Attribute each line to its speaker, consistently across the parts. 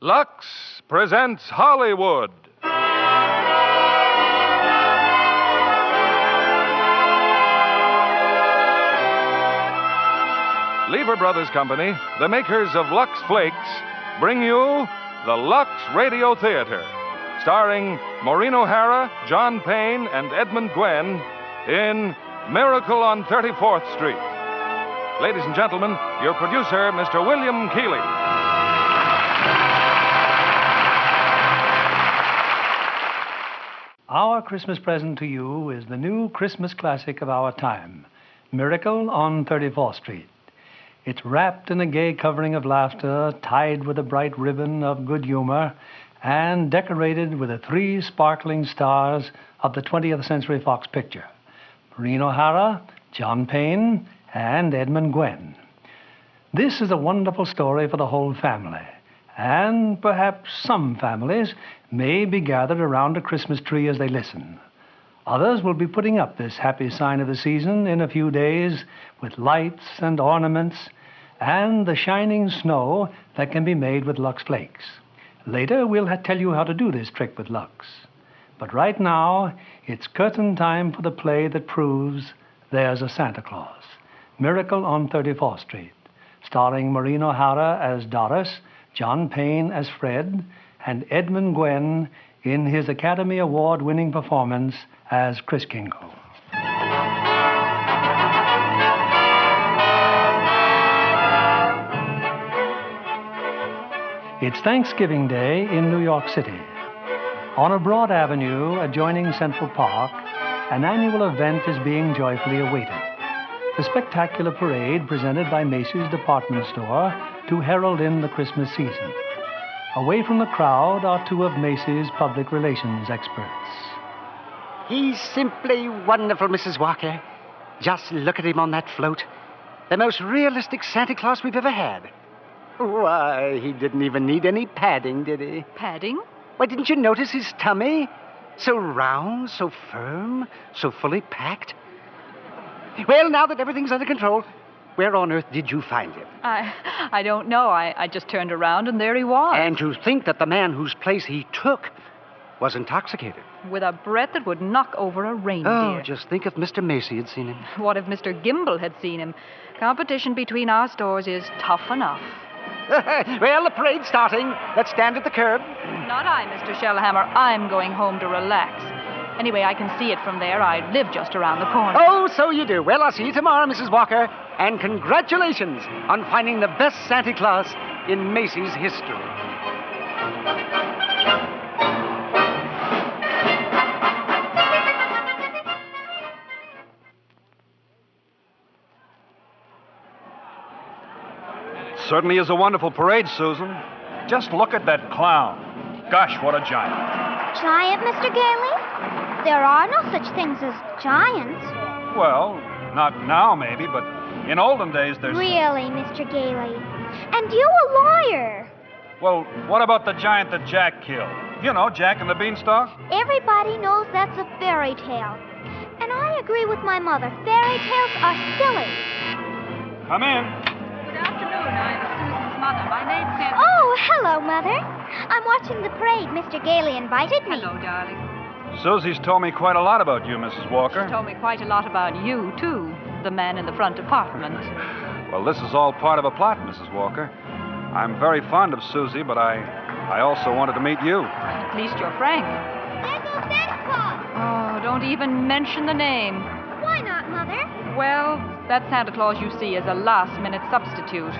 Speaker 1: Lux presents Hollywood. Lever Brothers Company, the makers of Lux Flakes, bring you the Lux Radio Theater, starring Maureen O'Hara, John Payne, and Edmund Gwenn in Miracle on 34th Street. Ladies and gentlemen, your producer, Mr. William Keighley.
Speaker 2: Our Christmas present to you is the new Christmas classic of our time, Miracle on 34th Street. It's wrapped in a gay covering of laughter, tied with a bright ribbon of good humor, and decorated with the 3 sparkling stars of the 20th Century Fox picture, Maureen O'Hara, John Payne, and Edmund Gwenn. This is a wonderful story for the whole family, and perhaps some families may be gathered around a Christmas tree as they listen. Others will be putting up this happy sign of the season in a few days with lights and ornaments and the shining snow that can be made with Lux Flakes. Later, we'll tell you how to do this trick with Lux. But right now, it's curtain time for the play that proves there's a Santa Claus, Miracle on 34th Street, starring Maureen O'Hara as Doris, John Payne as Fred, and Edmund Gwenn in his Academy Award-winning performance as Kris Kringle. It's Thanksgiving Day in New York City. On a broad avenue adjoining Central Park, an annual event is being joyfully awaited. The spectacular parade presented by Macy's department store to herald in the Christmas season. Away from the crowd are 2 of Macy's public relations experts.
Speaker 3: He's simply wonderful, Mrs. Walker. Just look at him on that float. The most realistic Santa Claus we've ever had. Why, he didn't even need any padding, did he?
Speaker 4: Padding?
Speaker 3: Why, didn't you notice his tummy? So round, so firm, so fully packed. Well, now that everything's under control, where on earth did you find him?
Speaker 4: I don't know. I just turned around and there he was.
Speaker 3: And to think that the man whose place he took was intoxicated.
Speaker 4: With a breath that would knock over a reindeer.
Speaker 3: Oh, just think if Mr. Macy had seen him.
Speaker 4: What if Mr. Gimble had seen him? Competition between our stores is tough enough.
Speaker 3: Well, the parade's starting. Let's stand at the curb.
Speaker 4: Not I, Mr. Shellhammer. I'm going home to relax. Anyway, I can see it from there. I live just around the corner.
Speaker 3: Oh, so you do. Well, I'll see you tomorrow, Mrs. Walker. And congratulations on finding the best Santa Claus in Macy's history.
Speaker 1: Certainly is a wonderful parade, Susan. Just look at that clown. Gosh, what a giant.
Speaker 5: Giant, Mr. Gailey? There are no such things as giants.
Speaker 1: Well, not now, maybe, but in olden days there's...
Speaker 5: Really, Mr. Gailey? And you a lawyer?
Speaker 1: Well, what about the giant that Jack killed? You know, Jack and the Beanstalk?
Speaker 5: Everybody knows that's a fairy tale. And I agree with my mother. Fairy tales are silly.
Speaker 1: Come in.
Speaker 4: Good afternoon. I'm Susan's mother. My name's Nancy.
Speaker 5: Oh, hello, Mother. I'm watching the parade. Mr. Gailey invited me.
Speaker 4: Hello, darling.
Speaker 1: Susie's told me quite a lot about you, Mrs. Walker.
Speaker 4: She told me quite a lot about you, too. The man in the front apartment.
Speaker 1: Well, this is all part of a plot, Mrs. Walker. I'm very fond of Susie, but I also wanted to meet you.
Speaker 4: At least you're frank.
Speaker 5: There goes Santa Claus.
Speaker 4: Oh, don't even mention the name.
Speaker 5: Why not, Mother?
Speaker 4: Well, that Santa Claus you see is a last-minute substitute.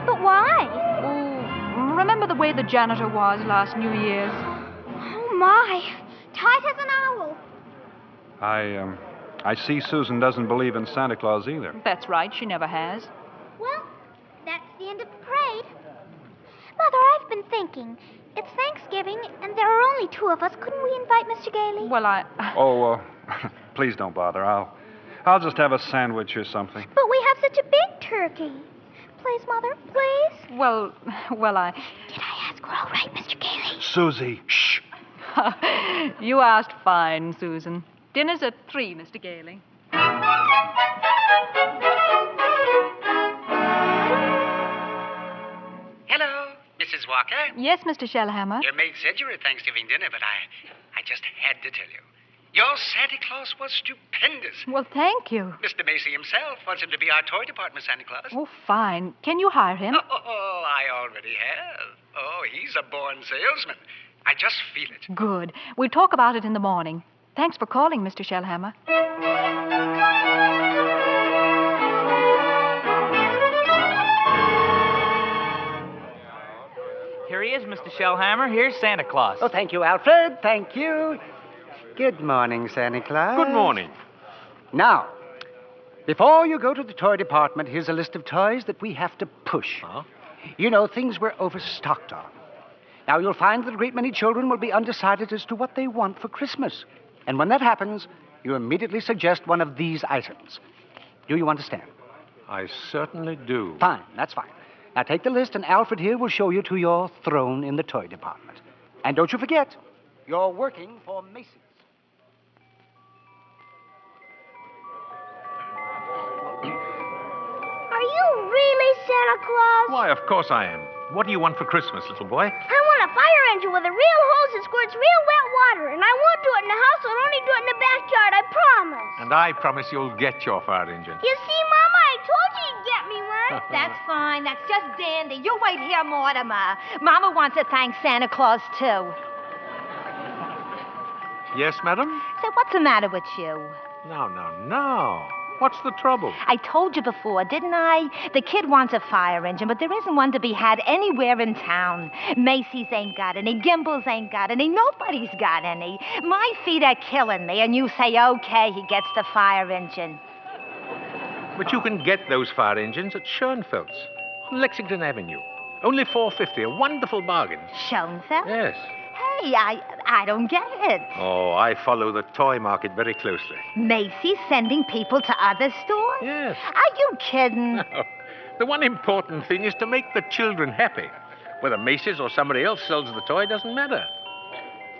Speaker 5: But why?
Speaker 4: Oh, remember the way the janitor was last New Year's?
Speaker 5: Oh, my. Tight as an owl.
Speaker 1: I see Susan doesn't believe in Santa Claus either.
Speaker 4: That's right, she never has.
Speaker 5: Well, that's the end of the parade. Mother, I've been thinking. It's Thanksgiving, and there are only 2 of us. Couldn't we invite Mr. Gailey?
Speaker 1: Well, please don't bother. I'll just have a sandwich or something.
Speaker 5: But we have such a big turkey. Please, Mother, please.
Speaker 4: Well,
Speaker 5: Did I ask her all right, Mr. Gailey?
Speaker 1: Susie, shh.
Speaker 4: You asked fine, Susan. Dinner's at 3, Mr. Gailey.
Speaker 3: Hello, Mrs. Mrs. Walker.
Speaker 4: Yes, Mr. Shellhammer.
Speaker 3: Your maid said you were at Thanksgiving dinner, but I just had to tell you. Your Santa Claus was stupendous.
Speaker 4: Well, thank you.
Speaker 3: Mr. Macy himself wants him to be our toy department Santa Claus.
Speaker 4: Oh, fine. Can you hire him?
Speaker 3: Oh, I already have. Oh, he's a born salesman. I just feel it.
Speaker 4: Good. We'll talk about it in the morning. Thanks for calling, Mr. Shellhammer.
Speaker 6: Here he is, Mr. Shellhammer. Here's Santa Claus.
Speaker 3: Oh, thank you, Alfred. Thank you. Good morning, Santa Claus.
Speaker 1: Good morning.
Speaker 3: Now, before you go to the toy department, here's a list of toys that we have to push.
Speaker 6: Huh?
Speaker 3: You know, things we're overstocked on. Now, you'll find that a great many children will be undecided as to what they want for Christmas. And when that happens, you immediately suggest one of these items. Do you understand?
Speaker 1: I certainly do.
Speaker 3: Fine, that's fine. Now, take the list, and Alfred here will show you to your throne in the toy department. And don't you forget, you're working for Macy's.
Speaker 5: Are you really Santa Claus?
Speaker 1: Why, of course I am. What do you want for Christmas, little boy?
Speaker 5: I want a fire engine with a real hose that squirts real wet water, and I won't do it in the house. I'll only do it in the backyard, I promise.
Speaker 1: And I promise you'll get your fire engine.
Speaker 5: You see, Mama, I told you you'd get me one.
Speaker 7: That's fine. That's just dandy. You wait here, Mortimer. Mama wants to thank Santa Claus, too.
Speaker 1: Yes, madam?
Speaker 7: So what's the matter with you?
Speaker 1: No. What's the trouble?
Speaker 7: I told you before, didn't I? The kid wants a fire engine, but there isn't one to be had anywhere in town. Macy's ain't got any. Gimbel's ain't got any. Nobody's got any. My feet are killing me, and you say, okay, he gets the fire engine.
Speaker 8: But you can get those fire engines at Schoenfeld's on Lexington Avenue. Only $4.50, a wonderful bargain.
Speaker 7: Schoenfeld?
Speaker 8: Yes.
Speaker 7: Hey, I don't get it.
Speaker 8: Oh, I follow the toy market very closely.
Speaker 7: Macy's sending people to other stores?
Speaker 8: Yes.
Speaker 7: Are you kidding?
Speaker 8: No. The one important thing is to make the children happy. Whether Macy's or somebody else sells the toy doesn't matter.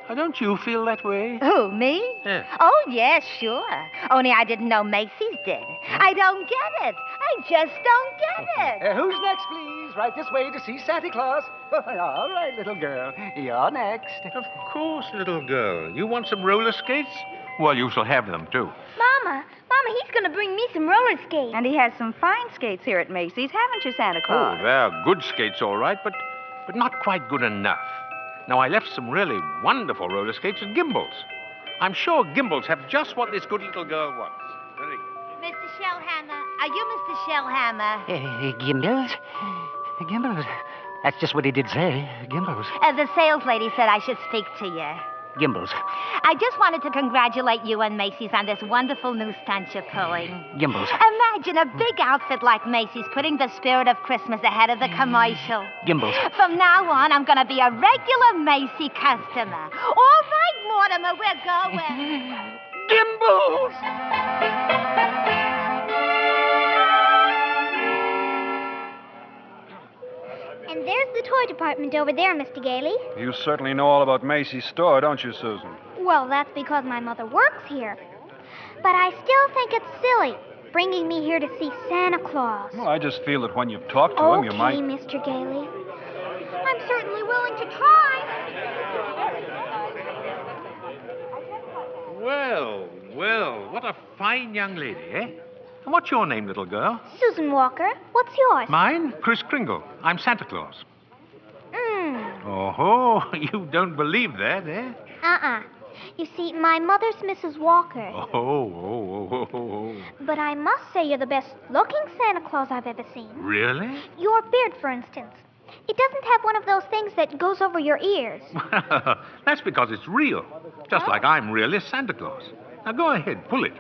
Speaker 8: Now, don't you feel that way?
Speaker 7: Who, me?
Speaker 8: Yes.
Speaker 7: Oh, yes, sure. Only I didn't know Macy's did. I don't get it. I just don't get it.
Speaker 3: Who's next, please? Right this way to see Santa Claus. All right, little girl. You're next.
Speaker 8: Of course, little girl. You want some roller skates? Well, you shall have them, too.
Speaker 5: Mama, he's going to bring me some roller skates.
Speaker 4: And he has some fine skates here at Macy's, haven't you, Santa Claus?
Speaker 8: Oh, they're good skates, all right, but not quite good enough. Now, I left some really wonderful roller skates at Gimbel's. I'm sure Gimbel's have just what this good little girl wants. Very good.
Speaker 7: Mr. Shellhammer, are you Mr. Shellhammer?
Speaker 3: Gimbals? Gimbals? That's just what he did say. Gimbals.
Speaker 7: The sales lady said I should speak to you.
Speaker 3: Gimbals.
Speaker 7: I just wanted to congratulate you and Macy's on this wonderful new stunt you're pulling.
Speaker 3: Gimbals.
Speaker 7: Imagine a big outfit like Macy's putting the spirit of Christmas ahead of the commercial.
Speaker 3: Gimbals.
Speaker 7: From now on, I'm going to be a regular Macy customer. All right, Mortimer, we're going.
Speaker 3: Gimbals!
Speaker 5: And there's the toy department over there, Mr. Gailey.
Speaker 9: You certainly know all about Macy's store, don't you, Susan?
Speaker 5: Well, that's because my mother works here. But I still think it's silly bringing me here to see Santa Claus.
Speaker 9: Well, I just feel that when you've talked to him, you might...
Speaker 5: Okay, Mr. Gailey. I'm certainly willing to try.
Speaker 8: Well, what a fine young lady, eh? And what's your name, little girl?
Speaker 5: Susan Walker. What's yours?
Speaker 8: Mine? Kris Kringle. I'm Santa Claus. Oh, you don't believe that, eh?
Speaker 5: You see, my mother's Mrs. Walker.
Speaker 8: Oh.
Speaker 5: But I must say you're the best-looking Santa Claus I've ever seen.
Speaker 8: Really?
Speaker 5: Your beard, for instance. It doesn't have one of those things that goes over your ears.
Speaker 8: That's because it's real. Just like I'm really Santa Claus. Now go ahead, pull it.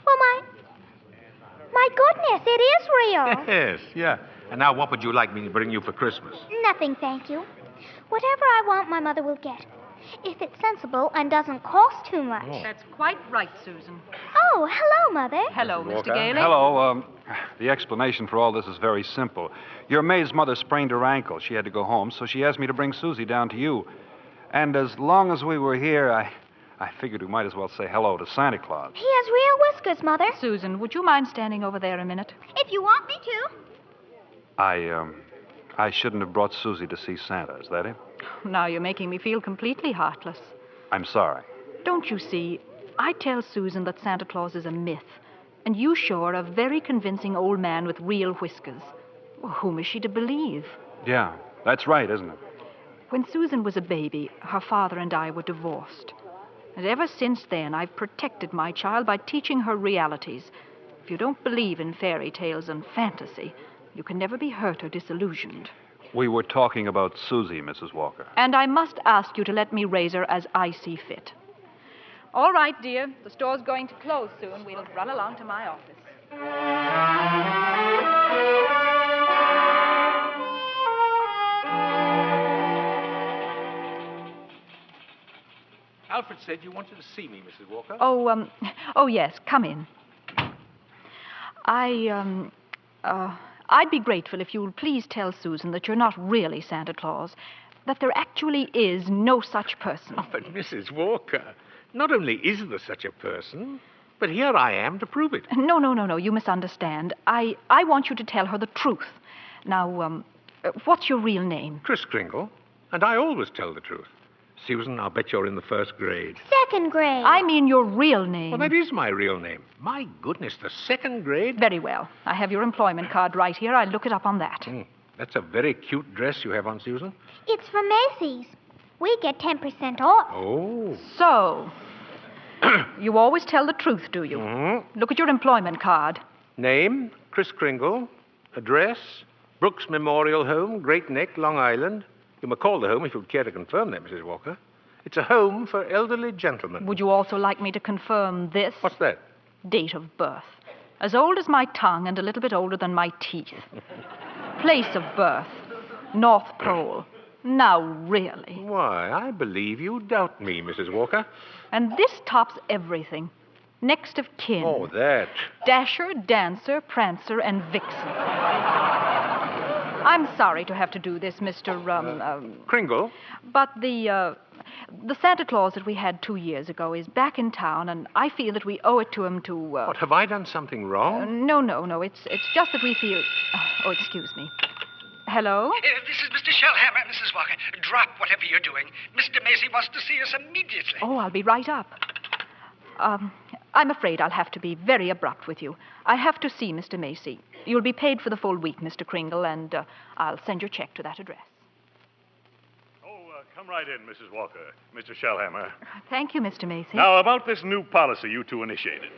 Speaker 5: Well, my goodness, it is real.
Speaker 8: Yes, yeah. And now what would you like me to bring you for Christmas?
Speaker 5: Nothing, thank you. Whatever I want, my mother will get. If it's sensible and doesn't cost too much.
Speaker 8: Oh.
Speaker 4: That's quite right, Susan.
Speaker 5: Oh, hello, Mother.
Speaker 4: Hello, Mr. Gailey.
Speaker 9: Hello. The explanation for all this is very simple. Your maid's mother sprained her ankle. She had to go home, so she asked me to bring Susie down to you. And as long as we were here, I figured we might as well say hello to Santa Claus.
Speaker 5: He has real whiskers, Mother.
Speaker 4: Susan, would you mind standing over there a minute?
Speaker 5: If you want me to.
Speaker 9: I shouldn't have brought Susie to see Santa. Is that it?
Speaker 4: Now you're making me feel completely heartless.
Speaker 9: I'm sorry.
Speaker 4: Don't you see? I tell Susan that Santa Claus is a myth, and you show her a very convincing old man with real whiskers. Well, whom is she to believe?
Speaker 9: Yeah, that's right, isn't it?
Speaker 4: When Susan was a baby, her father and I were divorced. And ever since then, I've protected my child by teaching her realities. If you don't believe in fairy tales and fantasy, you can never be hurt or disillusioned.
Speaker 9: We were talking about Susie, Mrs. Walker.
Speaker 4: And I must ask you to let me raise her as I see fit. All right, dear. The store's going to close soon. We'll run along to my office.
Speaker 8: Alfred said you wanted to see me, Mrs. Walker.
Speaker 4: Oh, yes. Come in. I'd be grateful if you'll please tell Susan that you're not really Santa Claus, that there actually is no such person.
Speaker 8: Oh, but Mrs. Walker, not only is there such a person, but here I am to prove it.
Speaker 4: No. You misunderstand. I want you to tell her the truth. Now, what's your real name?
Speaker 8: Kris Kringle, and I always tell the truth. Susan, I'll bet you're in the first grade.
Speaker 5: Second grade.
Speaker 4: I mean your real name.
Speaker 8: Well, that is my real name. My goodness, the second grade?
Speaker 4: Very well. I have your employment card right here. I'll look it up on that.
Speaker 8: That's a very cute dress you have on, Susan.
Speaker 5: It's from Macy's. We get 10% off.
Speaker 8: Oh.
Speaker 4: So, you always tell the truth, do you?
Speaker 8: Mm-hmm.
Speaker 4: Look at your employment card.
Speaker 8: Name, Kris Kringle. Address, Brooks Memorial Home, Great Neck, Long Island. You may call the home if you'd care to confirm that, Mrs. Walker. It's a home for elderly gentlemen.
Speaker 4: Would you also like me to confirm this?
Speaker 8: What's that?
Speaker 4: Date of birth. As old as my tongue and a little bit older than my teeth. Place of birth, North Pole. Now, really.
Speaker 8: Why, I believe you doubt me, Mrs. Walker.
Speaker 4: And this tops everything. Next of kin.
Speaker 8: Oh, that.
Speaker 4: Dasher, Dancer, Prancer, and Vixen. I'm sorry to have to do this, Mr.
Speaker 8: Kringle?
Speaker 4: But the Santa Claus that we had 2 years ago is back in town, and I feel that we owe it to him to...
Speaker 8: What, have I done something wrong?
Speaker 4: No. It's just that we feel... Oh, excuse me. Hello?
Speaker 3: This is Mr. Shellhammer, Mrs. Walker. Drop whatever you're doing. Mr. Macy wants to see us immediately.
Speaker 4: Oh, I'll be right up. I'm afraid I'll have to be very abrupt with you. I have to see Mr. Macy. You'll be paid for the full week, Mr. Kringle, and I'll send your check to that address.
Speaker 10: Come right in, Mrs. Walker. Mr. Shellhammer.
Speaker 4: Thank you, Mr. Macy.
Speaker 10: Now, about this new policy you two initiated.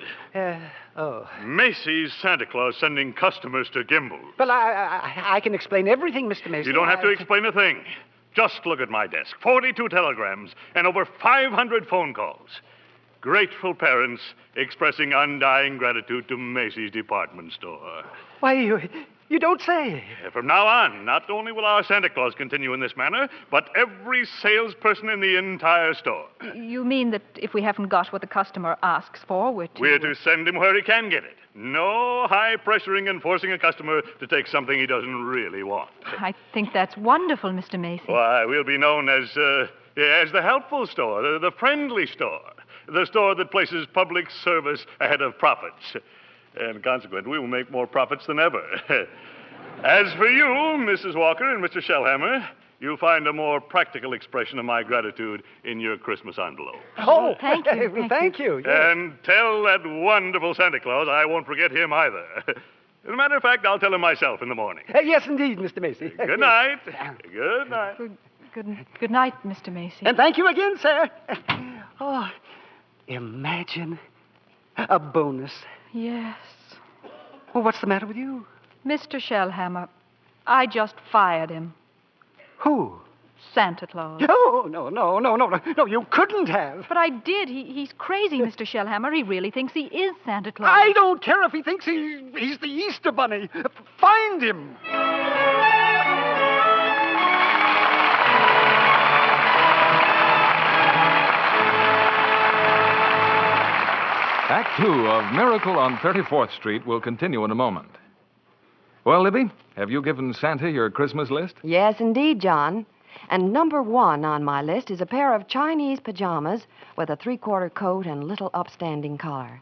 Speaker 10: Macy's Santa Claus sending customers to Gimbel.
Speaker 3: Well, I can explain everything, Mr. Macy.
Speaker 10: You don't have to explain a thing. Just look at my desk. 42 telegrams and over 500 phone calls. Grateful parents expressing undying gratitude to Macy's department store.
Speaker 3: Why, you don't say.
Speaker 10: From now on, not only will our Santa Claus continue in this manner, but every salesperson in the entire store.
Speaker 4: You mean that if we haven't got what the customer asks for, we're
Speaker 10: to send him where he can get it. No high-pressuring and forcing a customer to take something he doesn't really want.
Speaker 4: I think that's wonderful, Mr. Macy.
Speaker 10: Why, we'll be known as the helpful store, the friendly store. The store that places public service ahead of profits. And consequently, we will make more profits than ever. As for you, Mrs. Walker and Mr. Shellhammer, you'll find a more practical expression of my gratitude in your Christmas envelope.
Speaker 3: Oh,
Speaker 4: thank you.
Speaker 3: Thank you. Yes.
Speaker 10: And tell that wonderful Santa Claus I won't forget him either. As a matter of fact, I'll tell him myself in the morning.
Speaker 3: Yes, indeed, Mr. Macy.
Speaker 10: Good night. Good night.
Speaker 4: Good night, Mr. Macy.
Speaker 3: And thank you again, sir. Oh, imagine a bonus.
Speaker 4: Yes.
Speaker 3: Well, what's the matter with you?
Speaker 4: Mr. Shellhammer, I just fired him.
Speaker 3: Who?
Speaker 4: Santa Claus.
Speaker 3: Oh, no, you couldn't have.
Speaker 4: But I did. He's crazy, Mr. Shellhammer. He really thinks he is Santa Claus.
Speaker 3: I don't care if he thinks he's the Easter Bunny. Find him.
Speaker 1: Act 2 of Miracle on 34th Street will continue in a moment. Well, Libby, have you given Santa your Christmas list?
Speaker 11: Yes, indeed, John. And number 1 on my list is a pair of Chinese pajamas with a 3/4 coat and little upstanding collar.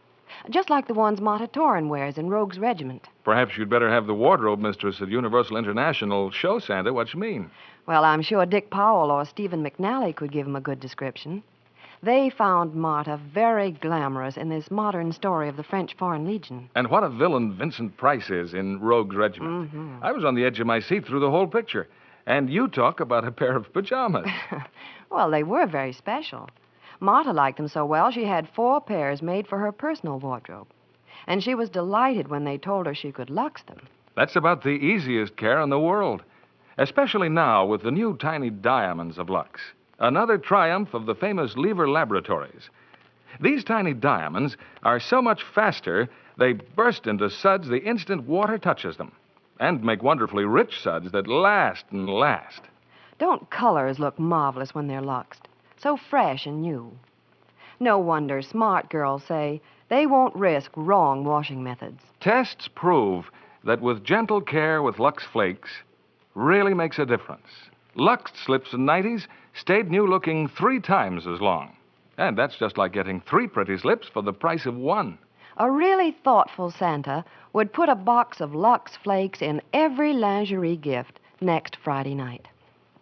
Speaker 11: Just like the ones Marta Torrin wears in Rogue's Regiment.
Speaker 1: Perhaps you'd better have the wardrobe mistress at Universal International show Santa what you mean.
Speaker 11: Well, I'm sure Dick Powell or Stephen McNally could give him a good description. They found Marta very glamorous in this modern story of the French Foreign Legion.
Speaker 1: And what a villain Vincent Price is in Rogue's Regiment. I was on the edge of my seat through the whole picture. And you talk about a pair of pajamas.
Speaker 11: Well, they were very special. Marta liked them so well, she had 4 pairs made for her personal wardrobe. And she was delighted when they told her she could lux them.
Speaker 1: That's about the easiest care in the world. Especially now with the new tiny diamonds of Lux. Another triumph of the famous Lever Laboratories. These tiny diamonds are so much faster, they burst into suds the instant water touches them. And make wonderfully rich suds that last and last.
Speaker 11: Don't colors look marvelous when they're luxed? So fresh and new. No wonder smart girls say they won't risk wrong washing methods.
Speaker 1: Tests prove that with gentle care with Lux Flakes really makes a difference. Lux slips and nighties stayed new looking 3 times as long. And that's just like getting 3 pretty slips for the price of 1.
Speaker 11: A really thoughtful Santa would put a box of Lux Flakes in every lingerie gift next Friday night.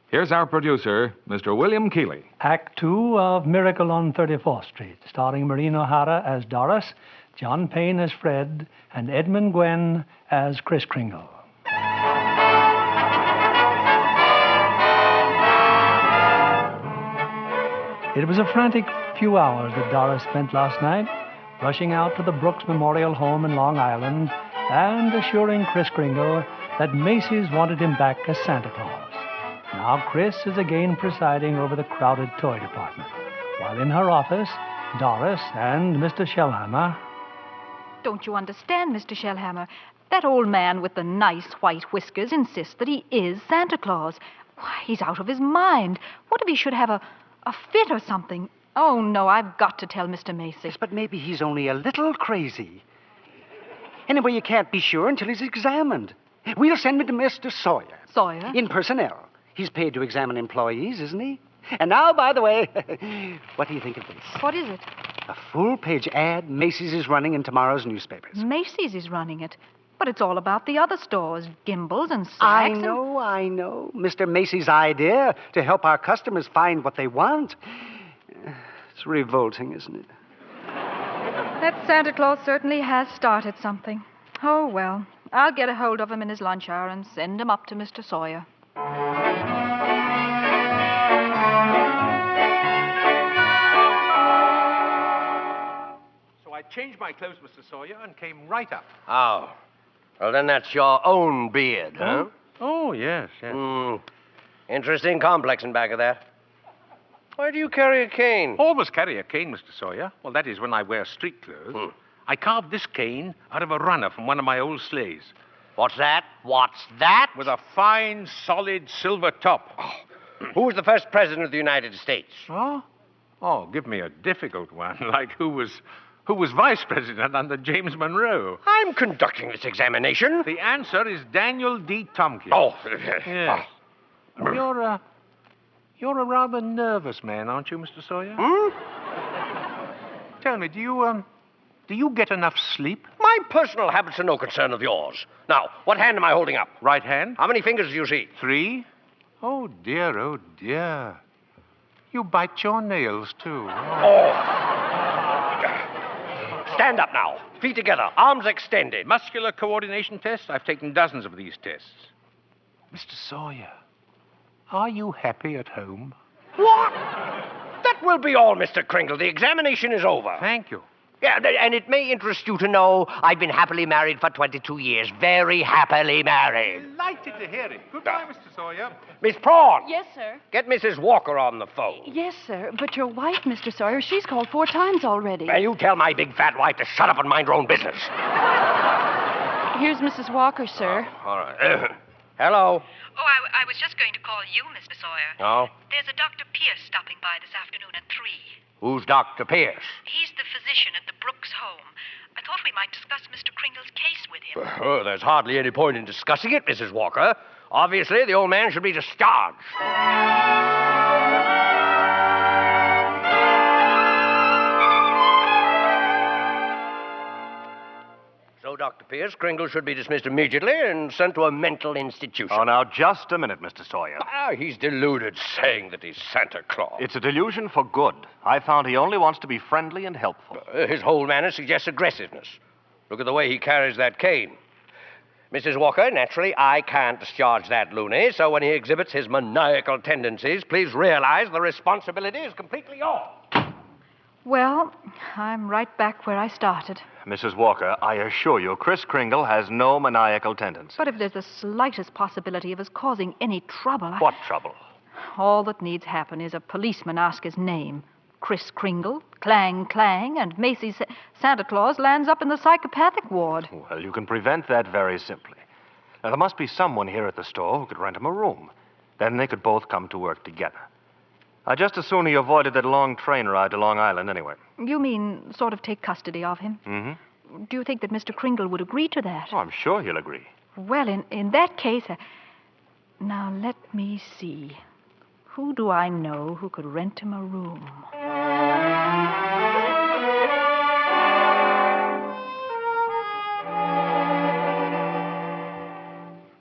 Speaker 1: Here's our producer, Mr. William Keeley.
Speaker 2: Act 2 of Miracle on 34th Street, starring Maureen O'Hara as Doris, John Payne as Fred, and Edmund Gwenn as Kris Kringle. It was a frantic few hours that Doris spent last night, rushing out to the Brooks Memorial Home in Long Island and assuring Kris Kringle that Macy's wanted him back as Santa Claus. Now Kris is again presiding over the crowded toy department, while in her office, Doris and Mr. Shellhammer...
Speaker 4: Don't you understand, Mr. Shellhammer? That old man with the nice white whiskers insists that he is Santa Claus. Why, he's out of his mind. What if he should have a fit or something? Oh, no, I've got to tell Mr. Macy.
Speaker 3: Yes, but maybe he's only a little crazy. Anyway, you can't be sure until he's examined. We'll send him to Mr. Sawyer.
Speaker 4: Sawyer?
Speaker 3: In personnel. He's paid to examine employees, isn't he? And now, by the way, what do you think of this?
Speaker 4: What is it?
Speaker 3: A full-page ad Macy's is running in tomorrow's newspapers.
Speaker 4: Macy's is running it. But it's all about the other stores, Gimbel's and Saks.
Speaker 3: I know. Mr. Macy's idea to help our customers find what they want. It's revolting, isn't it?
Speaker 4: That Santa Claus certainly has started something. Oh, well, I'll get a hold of him in his lunch hour and send him up to Mr. Sawyer.
Speaker 8: So I changed my clothes, Mr. Sawyer, and came right up.
Speaker 12: Oh. Well, then that's your own beard, huh?
Speaker 8: Oh, yes.
Speaker 12: Interesting complex in back of that. Why do you carry a cane?
Speaker 8: Always carry a cane, Mr. Sawyer. Well, that is when I wear street clothes. I carved this cane out of a runner from one of my old sleighs.
Speaker 12: What's that? What's that?
Speaker 8: With a fine, solid silver top.
Speaker 12: Who was the first president of the United States?
Speaker 8: Oh, give me a difficult one. Like who was vice president under James Monroe?
Speaker 12: I'm conducting this examination.
Speaker 8: The answer is Daniel D. Tompkins.
Speaker 12: Oh.
Speaker 8: Yes. You're a rather nervous man, aren't you, Mr. Sawyer? Tell me, do you get enough sleep?
Speaker 12: My personal habits are no concern of yours. Now, what hand am I holding up?
Speaker 8: Right hand.
Speaker 12: How many fingers do you see?
Speaker 8: 3. Oh, dear. You bite your nails, too.
Speaker 12: Stand up now. Feet together. Arms extended.
Speaker 8: Muscular coordination tests? I've taken dozens of these tests. Mr. Sawyer, are you happy at home?
Speaker 12: What? That will be all, Mr. Kringle. The examination is over.
Speaker 8: Thank you.
Speaker 12: Yeah, and it may interest you to know I've been happily married for 22 years. Very happily married.
Speaker 8: Delighted to hear it. Goodbye, Mr. Sawyer.
Speaker 12: Miss Prawn.
Speaker 13: Yes, sir.
Speaker 12: Get Mrs. Walker on the phone.
Speaker 13: Yes, sir. But your wife, Mr. Sawyer, she's called 4 times already.
Speaker 12: Well, you tell my big fat wife to shut up and mind her own business.
Speaker 13: Here's Mrs. Walker, sir.
Speaker 12: All right. Hello.
Speaker 14: Oh, I was just going to call you, Mr. Sawyer.
Speaker 12: Oh?
Speaker 14: There's a Dr. Pierce stopping by this afternoon at 3.
Speaker 12: Who's Dr. Pierce?
Speaker 14: He's the physician at the Brooks home. I thought we might discuss Mr. Kringle's case with him.
Speaker 12: Oh, there's hardly any point in discussing it, Mrs. Walker. Obviously, the old man should be discharged. appears Kringle should be dismissed immediately and sent to a mental institution.
Speaker 15: Oh, now, just a minute, Mr. Sawyer.
Speaker 12: He's deluded, saying that he's Santa Claus.
Speaker 15: It's a delusion for good. I found he only wants to be friendly and helpful.
Speaker 12: His whole manner suggests aggressiveness. Look at the way he carries that cane. Mrs. Walker, naturally, I can't discharge that loony, so when he exhibits his maniacal tendencies, please realize the responsibility is completely yours.
Speaker 4: Well, I'm right back where I started.
Speaker 15: Mrs. Walker, I assure you, Kris Kringle has no maniacal tendency.
Speaker 4: But if there's the slightest possibility of us causing any trouble...
Speaker 15: What trouble?
Speaker 4: All that needs happen is a policeman ask his name. Kris Kringle, clang, clang, and Macy's Santa Claus lands up in the psychopathic ward.
Speaker 15: Well, you can prevent that very simply. Now, there must be someone here at the store who could rent him a room. Then they could both come to work together. I'd just as soon he avoided that long train ride to Long Island anyway.
Speaker 4: You mean sort of take custody of him?
Speaker 15: Mm-hmm.
Speaker 4: Do you think that Mr. Kringle would agree to that?
Speaker 15: Oh, I'm sure he'll agree.
Speaker 4: Well, in that case... Now, let me see. Who do I know who could rent him a room?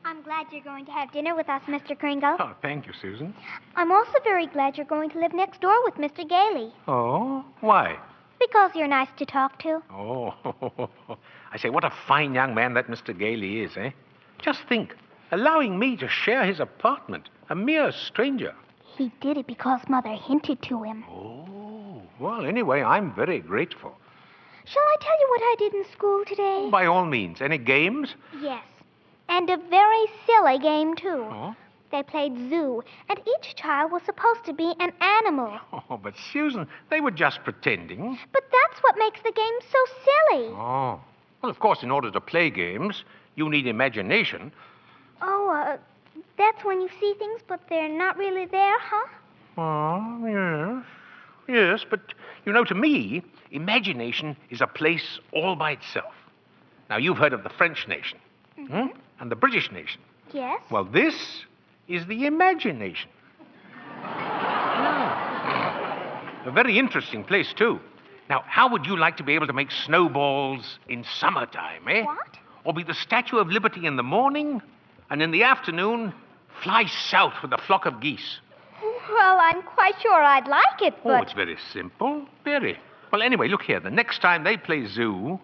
Speaker 5: I'm glad you're going to have dinner with us, Mr. Kringle.
Speaker 8: Oh, thank you, Susan.
Speaker 5: I'm also very glad you're going to live next door with Mr. Gailey.
Speaker 8: Oh, why?
Speaker 5: Because you're nice to talk to.
Speaker 8: Oh, I say, what a fine young man that Mr. Gailey is, eh? Just think, allowing me to share his apartment, a mere stranger.
Speaker 5: He did it because Mother hinted to him.
Speaker 8: Oh, well, anyway, I'm very grateful.
Speaker 5: Shall I tell you what I did in school today?
Speaker 8: By all means. Any games?
Speaker 5: Yes. And a very silly game, too.
Speaker 8: Oh?
Speaker 5: They played zoo, and each child was supposed to be an animal.
Speaker 8: Oh, but Susan, they were just pretending.
Speaker 5: But that's what makes the game so silly.
Speaker 8: Oh. Well, of course, in order to play games, you need imagination.
Speaker 5: Oh, that's when you see things, but they're not really there, huh?
Speaker 8: Oh, yes. Yes, but, you know, to me, imagination is a place all by itself. Now, you've heard of the French nation, and the British nation.
Speaker 5: Yes.
Speaker 8: Well, this is the imagination. Yeah. A very interesting place, too. Now, how would you like to be able to make snowballs in summertime, eh?
Speaker 5: What?
Speaker 8: Or be the Statue of Liberty in the morning, and in the afternoon, fly south with a flock of geese?
Speaker 5: Well, I'm quite sure I'd like it, but...
Speaker 8: Oh, it's very simple. Very. Well, anyway, look here. The next time they play zoo,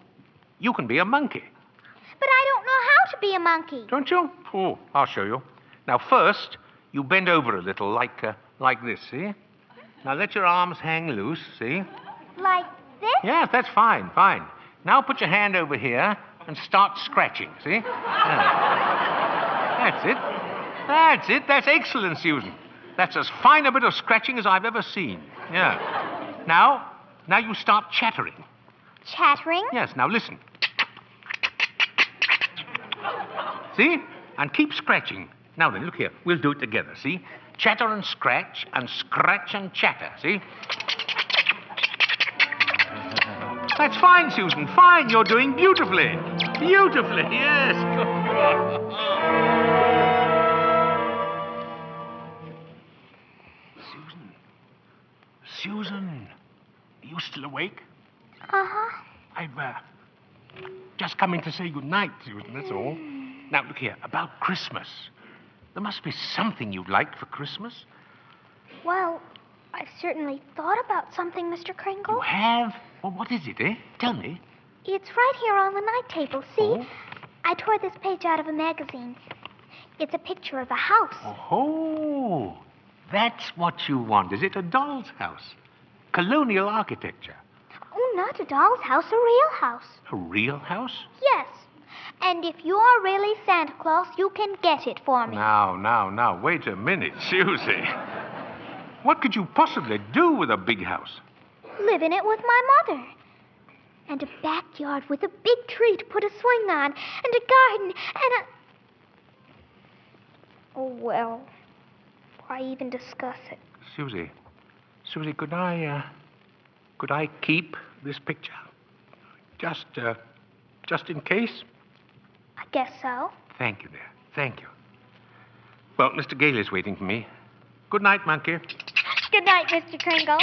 Speaker 8: you can be a monkey.
Speaker 5: But I don't know how to be a monkey.
Speaker 8: Don't you? Oh, I'll show you. Now, first, you bend over a little, like this, see? Now, let your arms hang loose, see?
Speaker 5: Like this?
Speaker 8: Yes, that's fine, fine. Now, put your hand over here and start scratching, see? Yeah. That's it. That's it. That's excellent, Susan. That's as fine a bit of scratching as I've ever seen. Yeah. Now you start chattering.
Speaker 5: Chattering?
Speaker 8: Yes, now listen. See? And keep scratching. Now then, look here. We'll do it together, see? Chatter and scratch and chatter, see? That's fine, Susan. Fine. You're doing beautifully. Beautifully, yes. Susan, are you still awake?
Speaker 5: Uh-huh.
Speaker 8: I've just come in to say good night, Susan, that's all. Now, look here, about Christmas. There must be something you'd like for Christmas.
Speaker 5: Well, I've certainly thought about something, Mr. Kringle.
Speaker 8: You have? Well, what is it, eh? Tell me.
Speaker 5: It's right here on the night table, see?
Speaker 8: Oh?
Speaker 5: I tore this page out of a magazine. It's a picture of a house.
Speaker 8: Oh, that's what you want, is it? A doll's house. Colonial architecture.
Speaker 5: Oh, not a doll's house, a real house.
Speaker 8: A real house?
Speaker 5: Yes. And if you're really Santa Claus, you can get it for me.
Speaker 8: Now, wait a minute, Susie. What could you possibly do with a big house?
Speaker 5: Live in it with my mother. And a backyard with a big tree to put a swing on, and a garden, and a... Oh, well, why even discuss it?
Speaker 8: Susie, could I keep this picture? Just in case?
Speaker 5: I guess so.
Speaker 8: Thank you, dear. Thank you. Well, Mr. Gailey's waiting for me. Good night, monkey.
Speaker 5: Good night, Mr. Kringle.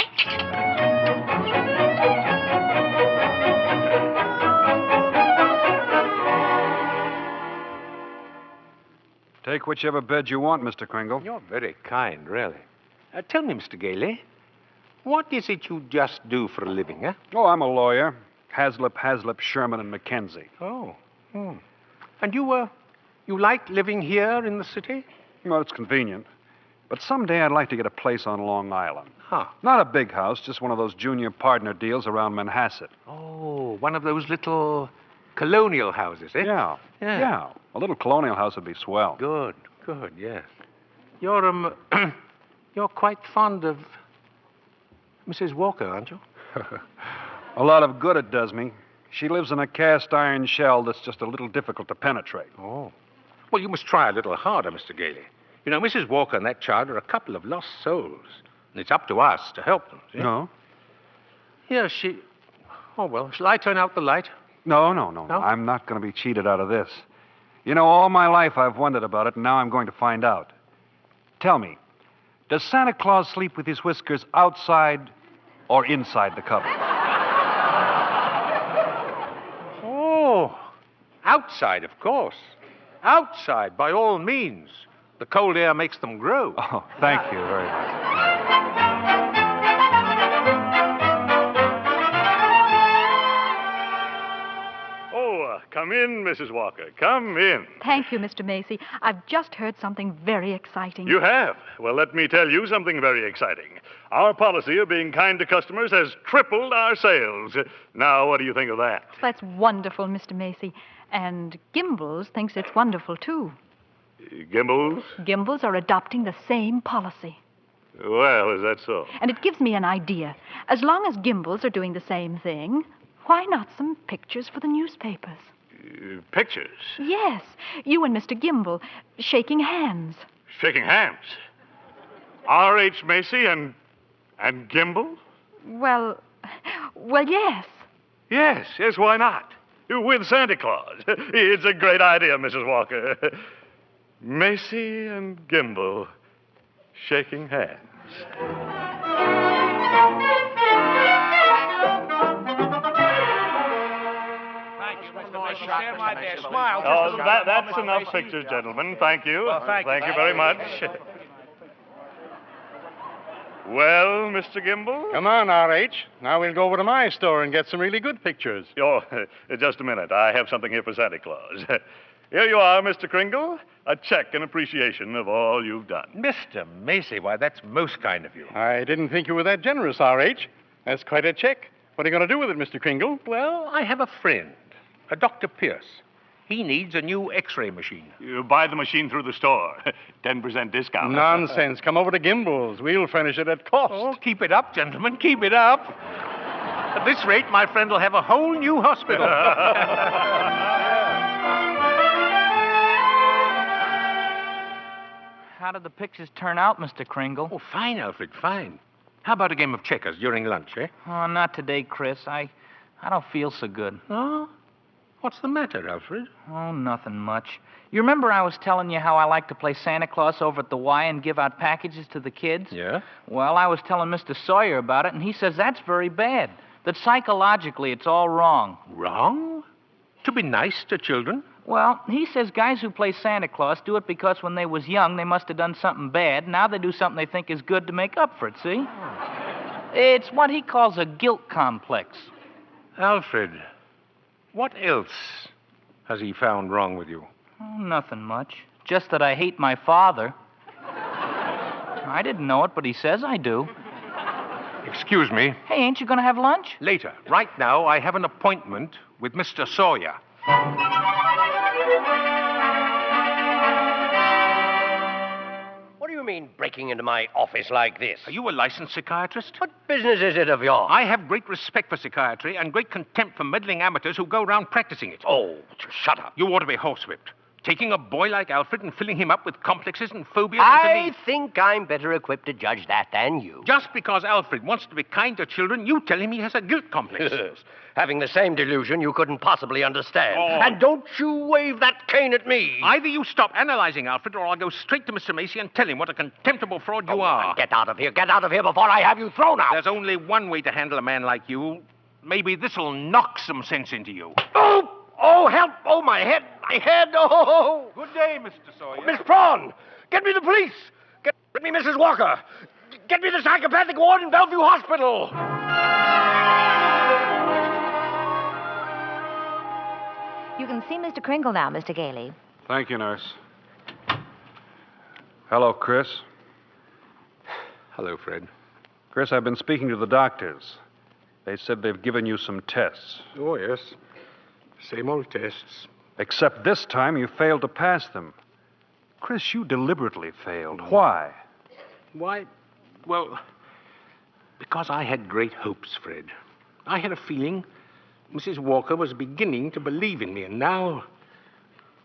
Speaker 9: Take whichever bed you want, Mr. Kringle.
Speaker 8: You're very kind, really. Tell me, Mr. Gailey, what is it you just do for a living, huh?
Speaker 9: Oh, I'm a lawyer. Haslip, Sherman, and Mackenzie.
Speaker 8: Oh. And you like living here in the city?
Speaker 9: Well, it's convenient. But someday I'd like to get a place on Long Island.
Speaker 8: Huh.
Speaker 9: Not a big house, just one of those junior partner deals around Manhasset.
Speaker 8: Oh, one of those little colonial houses, eh?
Speaker 9: Yeah. A little colonial house would be swell.
Speaker 8: Good, yes. You're, you're quite fond of Mrs. Walker, aren't you?
Speaker 9: A lot of good it does me. She lives in a cast iron shell that's just a little difficult to penetrate.
Speaker 8: Oh. Well, you must try a little harder, Mr. Gailey. You know, Mrs. Walker and that child are a couple of lost souls. And it's up to us to help them, see?
Speaker 9: No?
Speaker 8: Yeah, Oh, well, shall I turn out the light?
Speaker 9: No. I'm not going to be cheated out of this. You know, all my life I've wondered about it, and now I'm going to find out. Tell me, does Santa Claus sleep with his whiskers outside or inside the cover?
Speaker 8: Oh, outside, of course. Outside, by all means. The cold air makes them grow.
Speaker 9: Oh, thank you very much.
Speaker 10: Come in, Mrs. Walker. Come in.
Speaker 4: Thank you, Mr. Macy. I've just heard something very exciting.
Speaker 10: You have? Well, let me tell you something very exciting. Our policy of being kind to customers has tripled our sales. Now, what do you think of that?
Speaker 4: That's wonderful, Mr. Macy. And Gimbels thinks it's wonderful, too.
Speaker 10: Gimbels?
Speaker 4: Gimbels are adopting the same policy.
Speaker 10: Well, is that so?
Speaker 4: And it gives me an idea. As long as Gimbels are doing the same thing, why not some pictures for the newspapers?
Speaker 10: Pictures?
Speaker 4: Yes. You and Mr. Gimble shaking hands.
Speaker 10: Shaking hands? R.H. Macy and Gimble?
Speaker 4: Well, yes.
Speaker 10: Yes, why not? With Santa Claus. It's a great idea, Mrs. Walker. Macy and Gimble shaking hands. Oh, that's enough pictures, gentlemen. Thank you.
Speaker 6: Well, thank
Speaker 10: you very much. Well, Mr. Gimble?
Speaker 16: Come on, R.H. Now we'll go over to my store and get some really good pictures.
Speaker 10: Oh, just a minute. I have something here for Santa Claus. Here you are, Mr. Kringle. A check in appreciation of all you've done.
Speaker 8: Mr. Macy, why, that's most kind of you.
Speaker 16: I didn't think you were that generous, R.H. That's quite a check. What are you going to do with it, Mr. Kringle?
Speaker 8: Well, I have a friend, a Dr. Pierce. He needs a new X-ray machine.
Speaker 10: You buy the machine through the store. 10% discount.
Speaker 16: Nonsense. Come over to Gimbel's. We'll furnish it at cost.
Speaker 8: Oh, keep it up, gentlemen. Keep it up. At this rate, my friend will have a whole new hospital.
Speaker 6: How did the pictures turn out, Mr. Kringle?
Speaker 8: Oh, fine, Alfred, fine. How about a game of checkers during lunch, eh?
Speaker 6: Oh, not today, Chris. I don't feel so good.
Speaker 8: Oh? What's the matter, Alfred?
Speaker 6: Oh, nothing much. You remember I was telling you how I like to play Santa Claus over at the Y and give out packages to the kids?
Speaker 8: Yeah?
Speaker 6: Well, I was telling Mr. Sawyer about it, and he says that's very bad. That psychologically it's all wrong.
Speaker 8: Wrong? To be nice to children?
Speaker 6: Well, he says guys who play Santa Claus do it because when they was young they must have done something bad. Now they do something they think is good to make up for it, see? It's what he calls a guilt complex.
Speaker 8: Alfred, what else has he found wrong with you?
Speaker 6: Oh, nothing much. Just that I hate my father. I didn't know it, but he says I do.
Speaker 8: Excuse me.
Speaker 6: Hey, ain't you going to have lunch?
Speaker 8: Later. Right now, I have an appointment with Mr. Sawyer.
Speaker 12: What do you mean, breaking into my office like this?
Speaker 8: Are you a licensed psychiatrist?
Speaker 12: What business is it of yours?
Speaker 8: I have great respect for psychiatry and great contempt for meddling amateurs who go around practicing it.
Speaker 12: Oh, shut up.
Speaker 8: You ought to be horsewhipped. Taking a boy like Alfred and filling him up with complexes and phobias.
Speaker 12: I think I'm better equipped to judge that than you.
Speaker 8: Just because Alfred wants to be kind to children, you tell him he has a guilt complex.
Speaker 12: Yes. Having the same delusion you couldn't possibly understand.
Speaker 8: Oh.
Speaker 12: And don't you wave that cane at me.
Speaker 8: Either you stop analyzing Alfred or I'll go straight to Mr. Macy and tell him what a contemptible fraud you are.
Speaker 12: Get out of here. Get out of here before I have you thrown out.
Speaker 8: There's only one way to handle a man like you. Maybe this'll knock some sense into you.
Speaker 12: Oh! Oh, help! Oh, my head! My head! Oh!
Speaker 9: Good day, Mr. Sawyer.
Speaker 12: Miss Prawn! Get me the police! Get me Mrs. Walker! Get me the psychopathic ward in Bellevue Hospital!
Speaker 7: You can see Mr. Kringle now, Mr. Gailey.
Speaker 9: Thank you, nurse. Hello, Chris.
Speaker 8: Hello, Fred.
Speaker 9: Chris, I've been speaking to the doctors. They said they've given you some tests.
Speaker 8: Oh, yes. Same old tests.
Speaker 9: Except this time you failed to pass them. Chris, you deliberately failed. Why?
Speaker 8: Why? Well, because I had great hopes, Fred. I had a feeling Mrs. Walker was beginning to believe in me, and now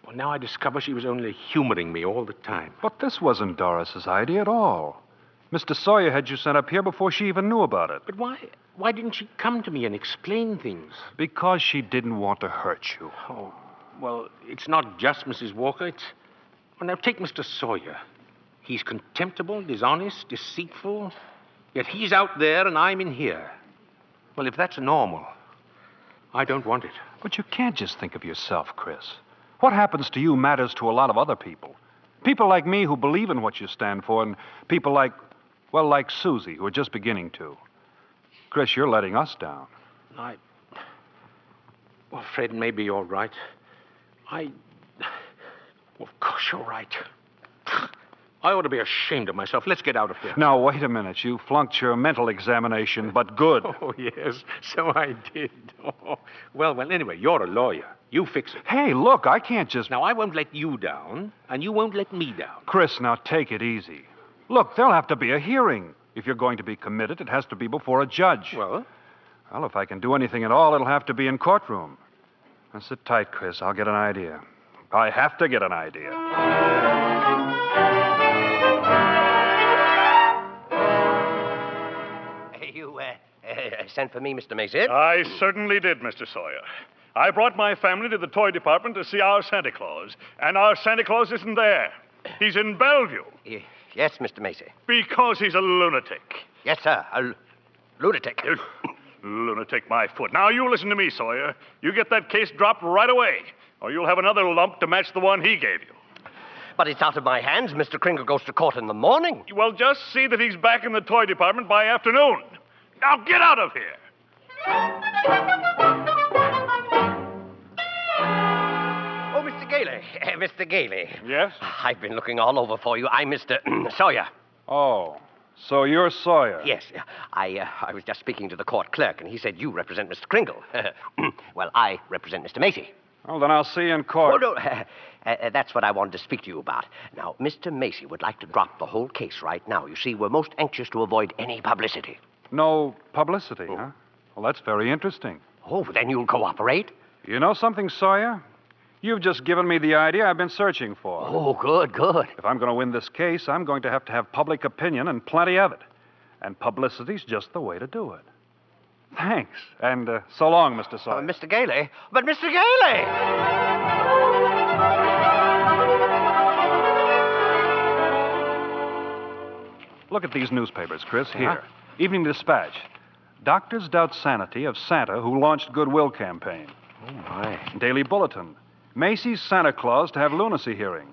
Speaker 8: I discover she was only humoring me all the time.
Speaker 9: But this wasn't Doris's idea at all. Mr. Sawyer had you sent up here before she even knew about it.
Speaker 8: But why didn't she come to me and explain things?
Speaker 9: Because she didn't want to hurt you.
Speaker 8: Oh, well, it's not just Mrs. Walker. Well, now, take Mr. Sawyer. He's contemptible, dishonest, deceitful, yet he's out there and I'm in here. Well, if that's normal, I don't want it.
Speaker 9: But you can't just think of yourself, Chris. What happens to you matters to a lot of other people. People like me who believe in what you stand for, and people like Susie, who are just beginning to. Chris, you're letting us down.
Speaker 8: Well, Fred, maybe you're right. Well, of course you're right. I ought to be ashamed of myself. Let's get out of here.
Speaker 9: Now, wait a minute. You flunked your mental examination, but good.
Speaker 8: Oh, yes, so I did. Oh. Well, anyway, you're a lawyer. You fix it.
Speaker 9: Hey, look, I can't just...
Speaker 8: Now, I won't let you down, and you won't let me down.
Speaker 9: Chris, now take it easy. Look, there'll have to be a hearing. If you're going to be committed, it has to be before a judge.
Speaker 8: Well,
Speaker 9: if I can do anything at all, it'll have to be in courtroom. Now, sit tight, Chris. I'll get an idea. I have to get an idea.
Speaker 12: You sent for me, Mr. Macy?
Speaker 10: I certainly did, Mr. Sawyer. I brought my family to the toy department to see our Santa Claus, and our Santa Claus isn't there. He's in Bellevue.
Speaker 12: Yes, Mr. Macy.
Speaker 10: Because he's a lunatic.
Speaker 12: Yes, sir, a lunatic.
Speaker 10: Lunatic, my foot. Now, you listen to me, Sawyer. You get that case dropped right away, or you'll have another lump to match the one he gave you.
Speaker 12: But it's out of my hands. Mr. Kringle goes to court in the morning.
Speaker 10: Well, just see that he's back in the toy department by afternoon. Now, get out of here.
Speaker 12: Oh, Mr. Gailey. Mr. Gailey.
Speaker 9: Yes?
Speaker 12: I've been looking all over for you. I'm Mr. Sawyer.
Speaker 9: Oh, so you're Sawyer?
Speaker 12: Yes. I was just speaking to the court clerk, and he said you represent Mr. Kringle. Well, I represent Mr. Macy.
Speaker 9: Well, then I'll see you in court.
Speaker 12: Oh, no. That's what I wanted to speak to you about. Now, Mr. Macy would like to drop the whole case right now. You see, we're most anxious to avoid any publicity.
Speaker 9: No publicity, huh? Well, that's very interesting.
Speaker 12: Oh, then you'll cooperate?
Speaker 9: You know something, Sawyer? You've just given me the idea I've been searching for.
Speaker 12: Oh, good, good.
Speaker 9: If I'm going to win this case, I'm going to have public opinion and plenty of it. And publicity's just the way to do it. Thanks. And so long, Mr. Sawyer.
Speaker 12: Mr. Gailey? But Mr. Gailey!
Speaker 9: Look at these newspapers, Chris. Here. Evening Dispatch. Doctors doubt sanity of Santa who launched goodwill campaign.
Speaker 8: Oh, my.
Speaker 9: Daily Bulletin. Macy's Santa Claus to have lunacy hearing.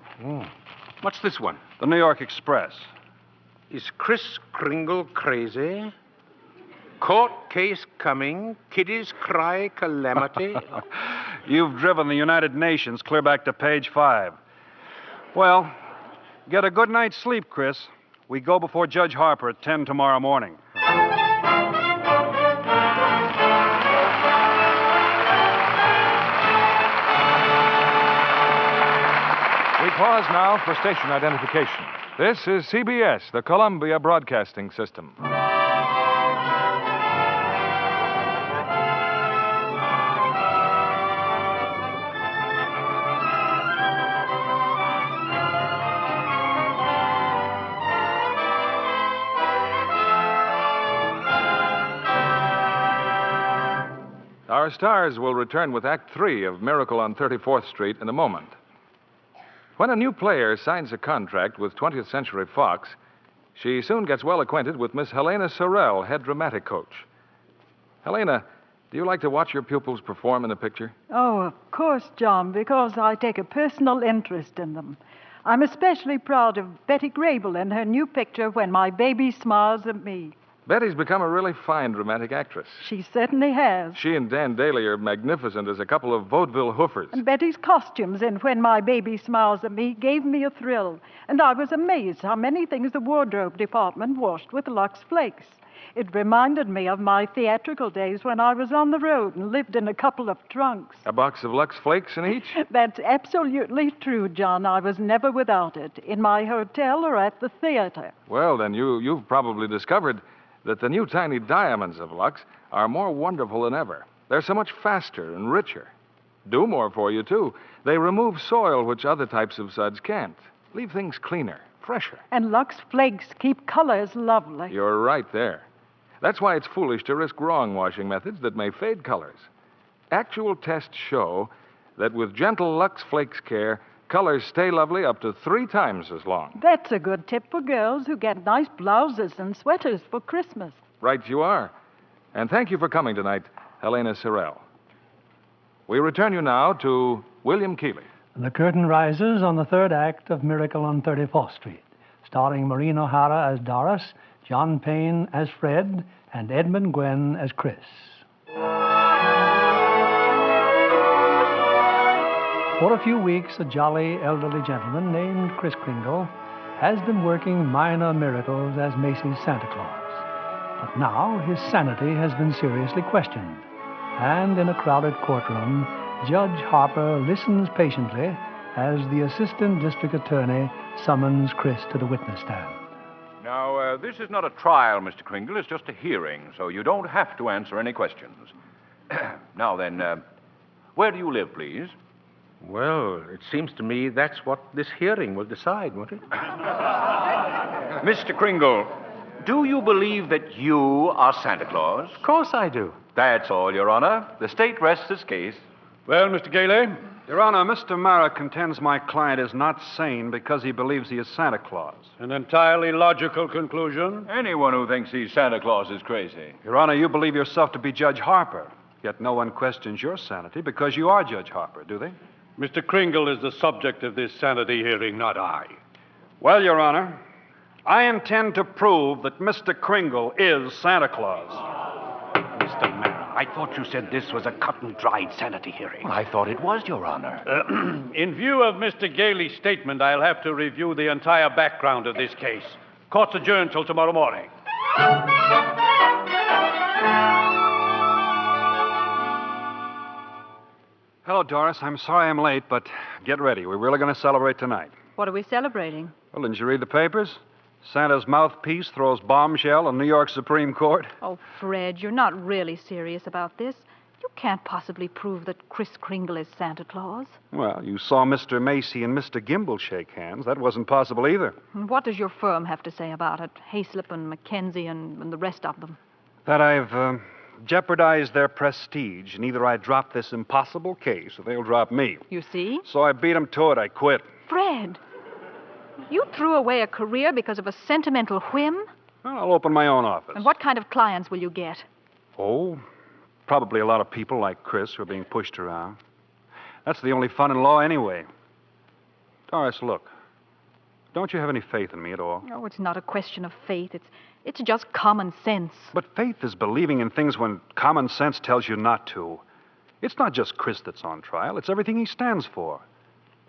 Speaker 8: What's this one?
Speaker 9: The New York Express.
Speaker 8: Is Kris Kringle crazy? Court case coming. Kiddies cry calamity.
Speaker 9: You've driven the United Nations clear back to page 5. Well, get a good night's sleep, Chris. We go before Judge Harper at 10 tomorrow morning.
Speaker 1: We pause now for station identification. This is CBS, the Columbia Broadcasting System. Our stars will return with Act 3 of Miracle on 34th Street in a moment. When a new player signs a contract with 20th Century Fox, she soon gets well acquainted with Miss Helena Sorrell, head dramatic coach. Helena, Do you like to watch your pupils perform in a picture?
Speaker 17: Oh, of course, John, because I take a personal interest in them. I'm especially proud of Betty Grable and her new picture, When My Baby Smiles at Me.
Speaker 1: Betty's become a really fine dramatic actress.
Speaker 17: She certainly has.
Speaker 1: She and Dan Daly are magnificent as a couple of vaudeville hoofers.
Speaker 17: And Betty's costumes in When My Baby Smiles at Me gave me a thrill. And I was amazed how many things the wardrobe department washed with Lux Flakes. It reminded me of my theatrical days when I was on the road and lived in a couple of trunks.
Speaker 1: A box of Lux Flakes in each?
Speaker 17: That's absolutely true, John. I was never without it, in my hotel or at the theater.
Speaker 1: Well, then you've probably discovered that the new tiny diamonds of Lux are more wonderful than ever. They're so much faster and richer. Do more for you, too. They remove soil which other types of suds can't. Leave things cleaner, fresher.
Speaker 17: And Lux Flakes keep colors lovely.
Speaker 1: You're right there. That's why it's foolish to risk wrong washing methods that may fade colors. Actual tests show that with gentle Lux Flakes care, colors stay lovely up to 3 times as long.
Speaker 17: That's a good tip for girls who get nice blouses and sweaters for Christmas.
Speaker 1: Right you are. And thank you for coming tonight, Helena Sorrell. We return you now to William Keighley.
Speaker 2: The curtain rises on the third act of Miracle on 34th Street, starring Maureen O'Hara as Doris, John Payne as Fred, and Edmund Gwenn as Chris. For a few weeks, a jolly elderly gentleman named Kris Kringle has been working minor miracles as Macy's Santa Claus. But now his sanity has been seriously questioned. And in a crowded courtroom, Judge Harper listens patiently as the assistant district attorney summons Chris to the witness stand.
Speaker 18: Now, this is not a trial, Mr. Kringle. It's just a hearing, so you don't have to answer any questions. Now then, where do you live, please?
Speaker 8: Well, it seems to me that's what this hearing will decide, won't it?
Speaker 18: Mr. Kringle, do you believe that you are Santa Claus?
Speaker 8: Of course I do.
Speaker 18: That's all, Your Honor. The state rests its case.
Speaker 16: Well, Mr. Gailey?
Speaker 9: Your Honor, Mr. Mara contends my client is not sane because he believes he is Santa Claus.
Speaker 16: An entirely logical conclusion.
Speaker 18: Anyone who thinks he's Santa Claus is crazy.
Speaker 9: Your Honor, you believe yourself to be Judge Harper, yet no one questions your sanity because you are Judge Harper, do they?
Speaker 16: Mr. Kringle is the subject of this sanity hearing, not I.
Speaker 9: Well, Your Honor, I intend to prove that Mr. Kringle is Santa Claus.
Speaker 19: Mr. Mara, I thought you said this was a cut-and-dried sanity hearing.
Speaker 18: I thought it was, Your Honor.
Speaker 16: In view of Mr. Gailey's statement, I'll have to review the entire background of this case. Court's adjourned till tomorrow morning.
Speaker 9: Hello, Doris. I'm sorry I'm late, but get ready. We're really going to celebrate tonight.
Speaker 4: What are we celebrating?
Speaker 9: Well, didn't you read the papers? Santa's mouthpiece throws bombshell in New York Supreme Court.
Speaker 4: Oh, Fred, you're not really serious about this. You can't possibly prove that Kris Kringle is Santa Claus.
Speaker 9: Well, you saw Mr. Macy and Mr. Gimble shake hands. That wasn't possible either.
Speaker 4: And what does your firm have to say about it? Hayslip and Mackenzie and the rest of them.
Speaker 9: That I've jeopardized their prestige, and either I drop this impossible case or they'll drop me.
Speaker 4: You see?
Speaker 9: So I beat them to it. I quit.
Speaker 4: Fred, you threw away a career because of a sentimental whim?
Speaker 9: Well, I'll open my own office.
Speaker 4: And what kind of clients will you get?
Speaker 9: Oh, probably a lot of people like Chris who are being pushed around. That's the only fun in law anyway. Doris, look. Don't you have any faith in me at all?
Speaker 4: Oh, it's not a question of faith. It's just common sense.
Speaker 9: But faith is believing in things when common sense tells you not to. It's not just Chris that's on trial. It's everything he stands for.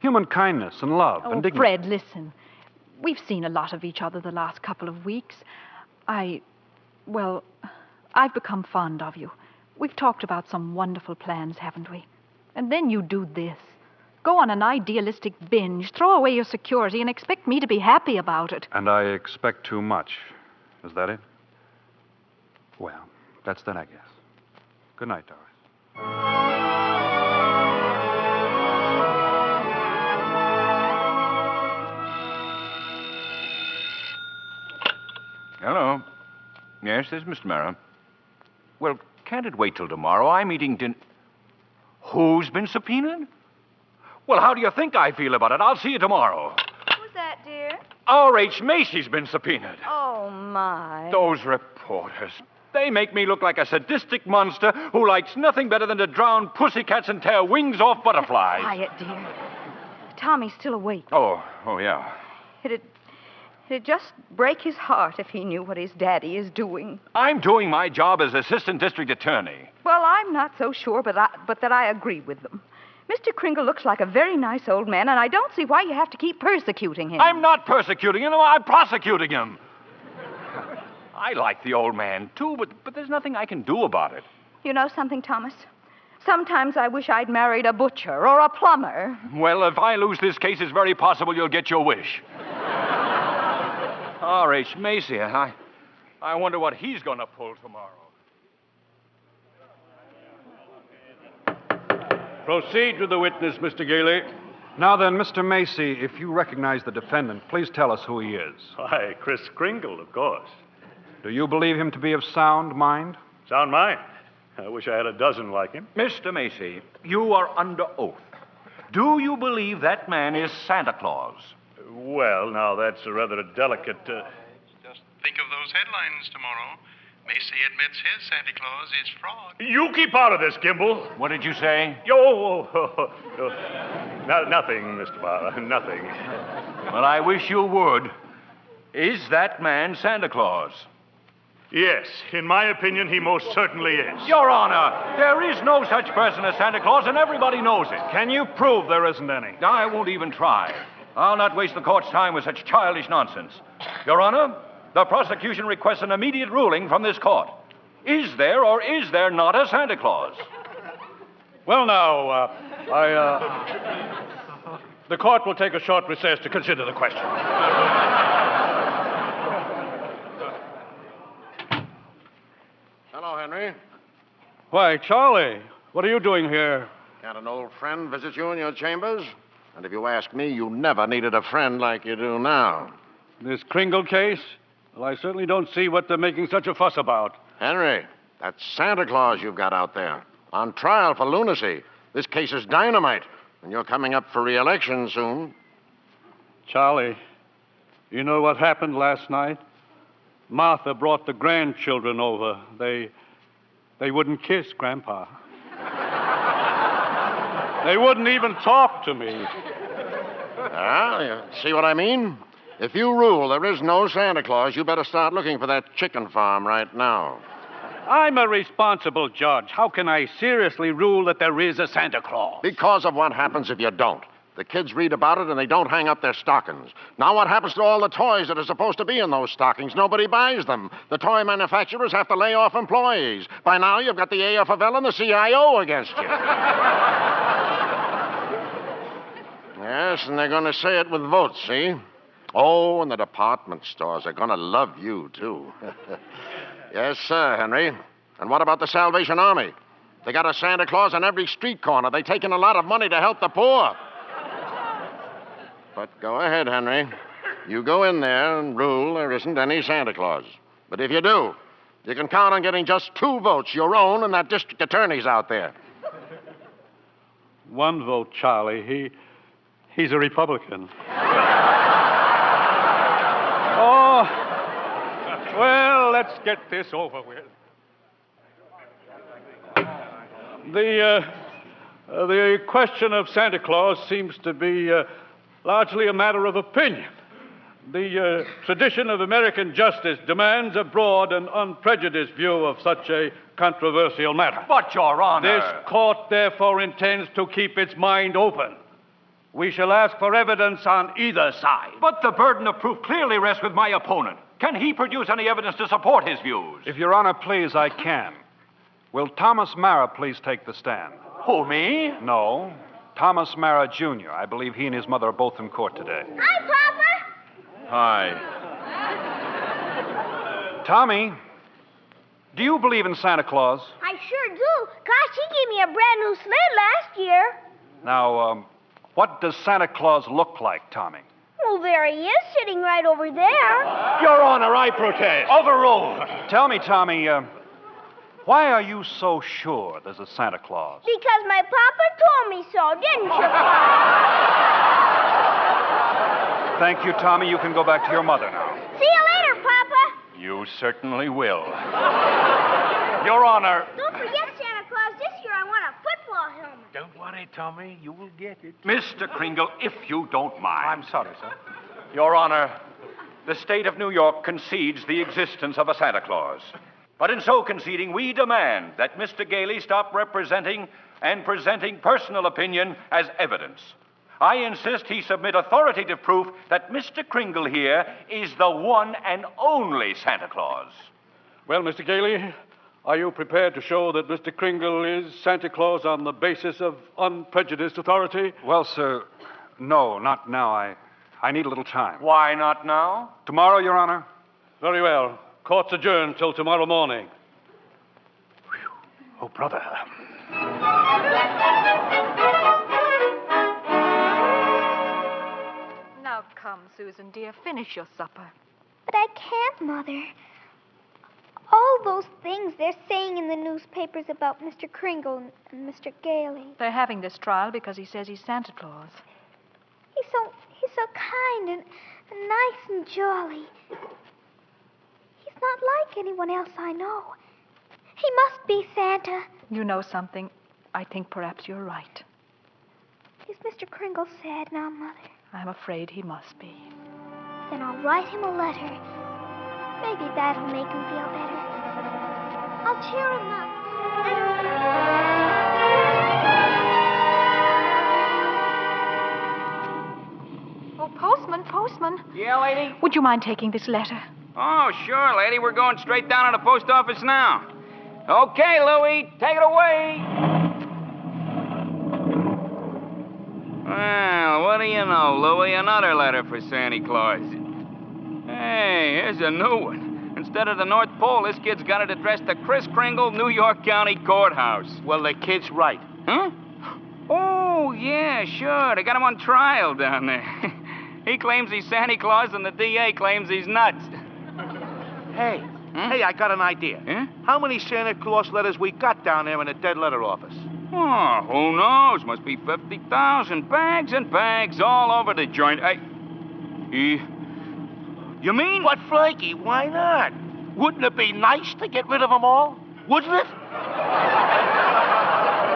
Speaker 9: Human kindness and love and dignity.
Speaker 4: Fred, listen. We've seen a lot of each other the last couple of weeks. I've become fond of you. We've talked about some wonderful plans, haven't we? And then you do this. Go on an idealistic binge, throw away your security, and expect me to be happy about it.
Speaker 9: And I expect too much. Is that it? Well, that's then, I guess. Good night, Doris.
Speaker 18: Hello. Yes, this is Mr. Mara. Well, can't it wait till tomorrow? I'm eating dinner. Who's been subpoenaed? Well, how do you think I feel about it? I'll see you tomorrow.
Speaker 20: Who's that, dear?
Speaker 18: R.H. Macy's been subpoenaed.
Speaker 20: Oh, my.
Speaker 18: Those reporters. They make me look like a sadistic monster who likes nothing better than to drown pussycats and tear wings off butterflies.
Speaker 20: Quiet, dear. Tommy's still awake.
Speaker 18: Oh, yeah.
Speaker 20: It'd just break his heart if he knew what his daddy is doing.
Speaker 18: I'm doing my job as assistant district attorney.
Speaker 20: Well, I'm not so sure, but that I agree with them. Mr. Kringle looks like a very nice old man, and I don't see why you have to keep persecuting him.
Speaker 18: I'm not persecuting him. I'm prosecuting him. I like the old man, too, but there's nothing I can do about it.
Speaker 20: You know something, Thomas? Sometimes I wish I'd married a butcher or a plumber.
Speaker 18: Well, if I lose this case, it's very possible you'll get your wish. R.H. Macy, I wonder what he's going to pull tomorrow.
Speaker 16: Proceed with the witness, Mr. Gailey.
Speaker 9: Now then, Mr. Macy, if you recognize the defendant, please tell us who he is.
Speaker 10: Why, Chris Kringle, of course.
Speaker 9: Do you believe him to be of sound mind?
Speaker 10: Sound mind? I wish I had a dozen like him.
Speaker 18: Mr. Macy, you are under oath. Do you believe that man is Santa Claus?
Speaker 10: Well, now, that's a rather delicate...
Speaker 21: Just think of those headlines tomorrow. Macy admits his Santa Claus is fraud.
Speaker 10: You keep out of this, Gimble.
Speaker 18: What did you say?
Speaker 10: Nothing, Mr. Barr, nothing.
Speaker 18: Well, I wish you would. Is that man Santa Claus?
Speaker 10: Yes, in my opinion, he most certainly is.
Speaker 18: Your Honor, there is no such person as Santa Claus, and everybody knows it.
Speaker 9: Can you prove there isn't any?
Speaker 18: I won't even try. I'll not waste the court's time with such childish nonsense. Your Honor, the prosecution requests an immediate ruling from this court. Is there or is there not a Santa Claus?
Speaker 16: Well, now, the court will take a short recess to consider the question.
Speaker 22: Hello, Henry.
Speaker 16: Why, Charlie, what are you doing here?
Speaker 22: Can't an old friend visit you in your chambers? And if you ask me, you never needed a friend like you do now.
Speaker 16: This Kringle case? Well, I certainly don't see what they're making such a fuss about.
Speaker 22: Henry, that's Santa Claus you've got out there. On trial for lunacy. This case is dynamite, and you're coming up for re-election soon.
Speaker 16: Charlie, you know what happened last night? Martha brought the grandchildren over. They wouldn't kiss Grandpa. They wouldn't even talk to me.
Speaker 22: Ah, you see what I mean? If you rule there is no Santa Claus, you better start looking for that chicken farm right now.
Speaker 16: I'm a responsible judge. How can I seriously rule that there is a Santa Claus?
Speaker 22: Because of what happens if you don't. The kids read about it and they don't hang up their stockings. Now what happens to all the toys that are supposed to be in those stockings? Nobody buys them. The toy manufacturers have to lay off employees. By now you've got the AFL and the CIO against you. Yes, and they're going to say it with votes, see? Oh, and the department stores are going to love you, too. Yes, sir, Henry. And what about the Salvation Army? They got a Santa Claus on every street corner. They take in a lot of money to help the poor. But go ahead, Henry. You go in there and rule there isn't any Santa Claus. But if you do, you can count on getting just 2 votes, your own and that district attorney's out there.
Speaker 16: 1 vote, Charlie. He's a Republican. Oh, well, let's get this over with. The question of Santa Claus seems to be largely a matter of opinion. The tradition of American justice demands a broad and unprejudiced view of such a controversial matter.
Speaker 18: But, Your Honor...
Speaker 16: This court, therefore, intends to keep its mind open. We shall ask for evidence on either side.
Speaker 18: But the burden of proof clearly rests with my opponent. Can he produce any evidence to support his views?
Speaker 9: If Your Honor please, I can. Will Thomas Mara please take the stand?
Speaker 18: Who, me?
Speaker 9: No. Thomas Mara, Jr. I believe he and his mother are both in court today.
Speaker 5: Hi, Papa.
Speaker 18: Hi.
Speaker 9: Tommy, do you believe in Santa Claus?
Speaker 5: I sure do. Gosh, he gave me a brand new sled last year.
Speaker 9: Now, what does Santa Claus look like, Tommy?
Speaker 5: Well, there he is, sitting right over there.
Speaker 9: Your Honor, I protest. Overruled. Tell me, Tommy, why are you so sure there's a Santa Claus?
Speaker 5: Because my papa told me so, didn't you, Papa?
Speaker 9: Thank you, Tommy. You can go back to your mother now.
Speaker 5: See you later, Papa.
Speaker 18: You certainly will. Your Honor.
Speaker 5: Don't forget, Santa Claus, this year I want a football helmet.
Speaker 8: Don't worry, Tommy. You will get it.
Speaker 18: Mr. Kringle, if you don't mind.
Speaker 8: I'm sorry, sir.
Speaker 18: Your Honor, the state of New York concedes the existence of a Santa Claus. But in so conceding, we demand that Mr. Gailey stop representing and presenting personal opinion as evidence. I insist he submit authoritative proof that Mr. Kringle here is the one and only Santa Claus.
Speaker 16: Well, Mr. Gailey, are you prepared to show that Mr. Kringle is Santa Claus on the basis of unprejudiced authority?
Speaker 9: Well, sir, no, not now. I need a little time.
Speaker 18: Why not now?
Speaker 9: Tomorrow, Your Honor.
Speaker 16: Very well. Court's adjourned till tomorrow morning.
Speaker 19: Oh, brother.
Speaker 4: Now come, Susan, dear, finish your supper.
Speaker 5: But I can't, Mother. All those things they're saying in the newspapers about Mr. Kringle and Mr. Gailey.
Speaker 4: They're having this trial because he says he's Santa Claus.
Speaker 5: He's so kind and nice and jolly. He's not like anyone else I know. He must be Santa.
Speaker 4: You know something? I think perhaps you're right.
Speaker 5: Is Mr. Kringle sad now, Mother?
Speaker 4: I'm afraid he must be.
Speaker 5: Then I'll write him a letter. Maybe that'll make him feel better. I'll cheer him up.
Speaker 4: Oh, postman.
Speaker 6: Yeah, lady?
Speaker 4: Would you mind taking this letter?
Speaker 6: Oh, sure, lady. We're going straight down to the post office now. Okay, Louie, take it away. Well, what do you know, Louie? Another letter for Santa Claus. Hey, here's a new one. Instead of the North Pole, this kid's got it addressed to Chris Kringle, New York County Courthouse.
Speaker 8: Well, the kid's right.
Speaker 6: Huh? Oh, yeah, sure. They got him on trial down there. He claims he's Santa Claus, and the DA claims he's nuts.
Speaker 8: Hey, I got an idea.
Speaker 6: Huh?
Speaker 8: How many Santa Claus letters we got down there in the dead letter office?
Speaker 6: Oh, who knows? Must be 50,000 bags and bags all over the joint. You mean?
Speaker 8: But, Frankie, why not? Wouldn't it be nice to get rid of them all? Wouldn't it?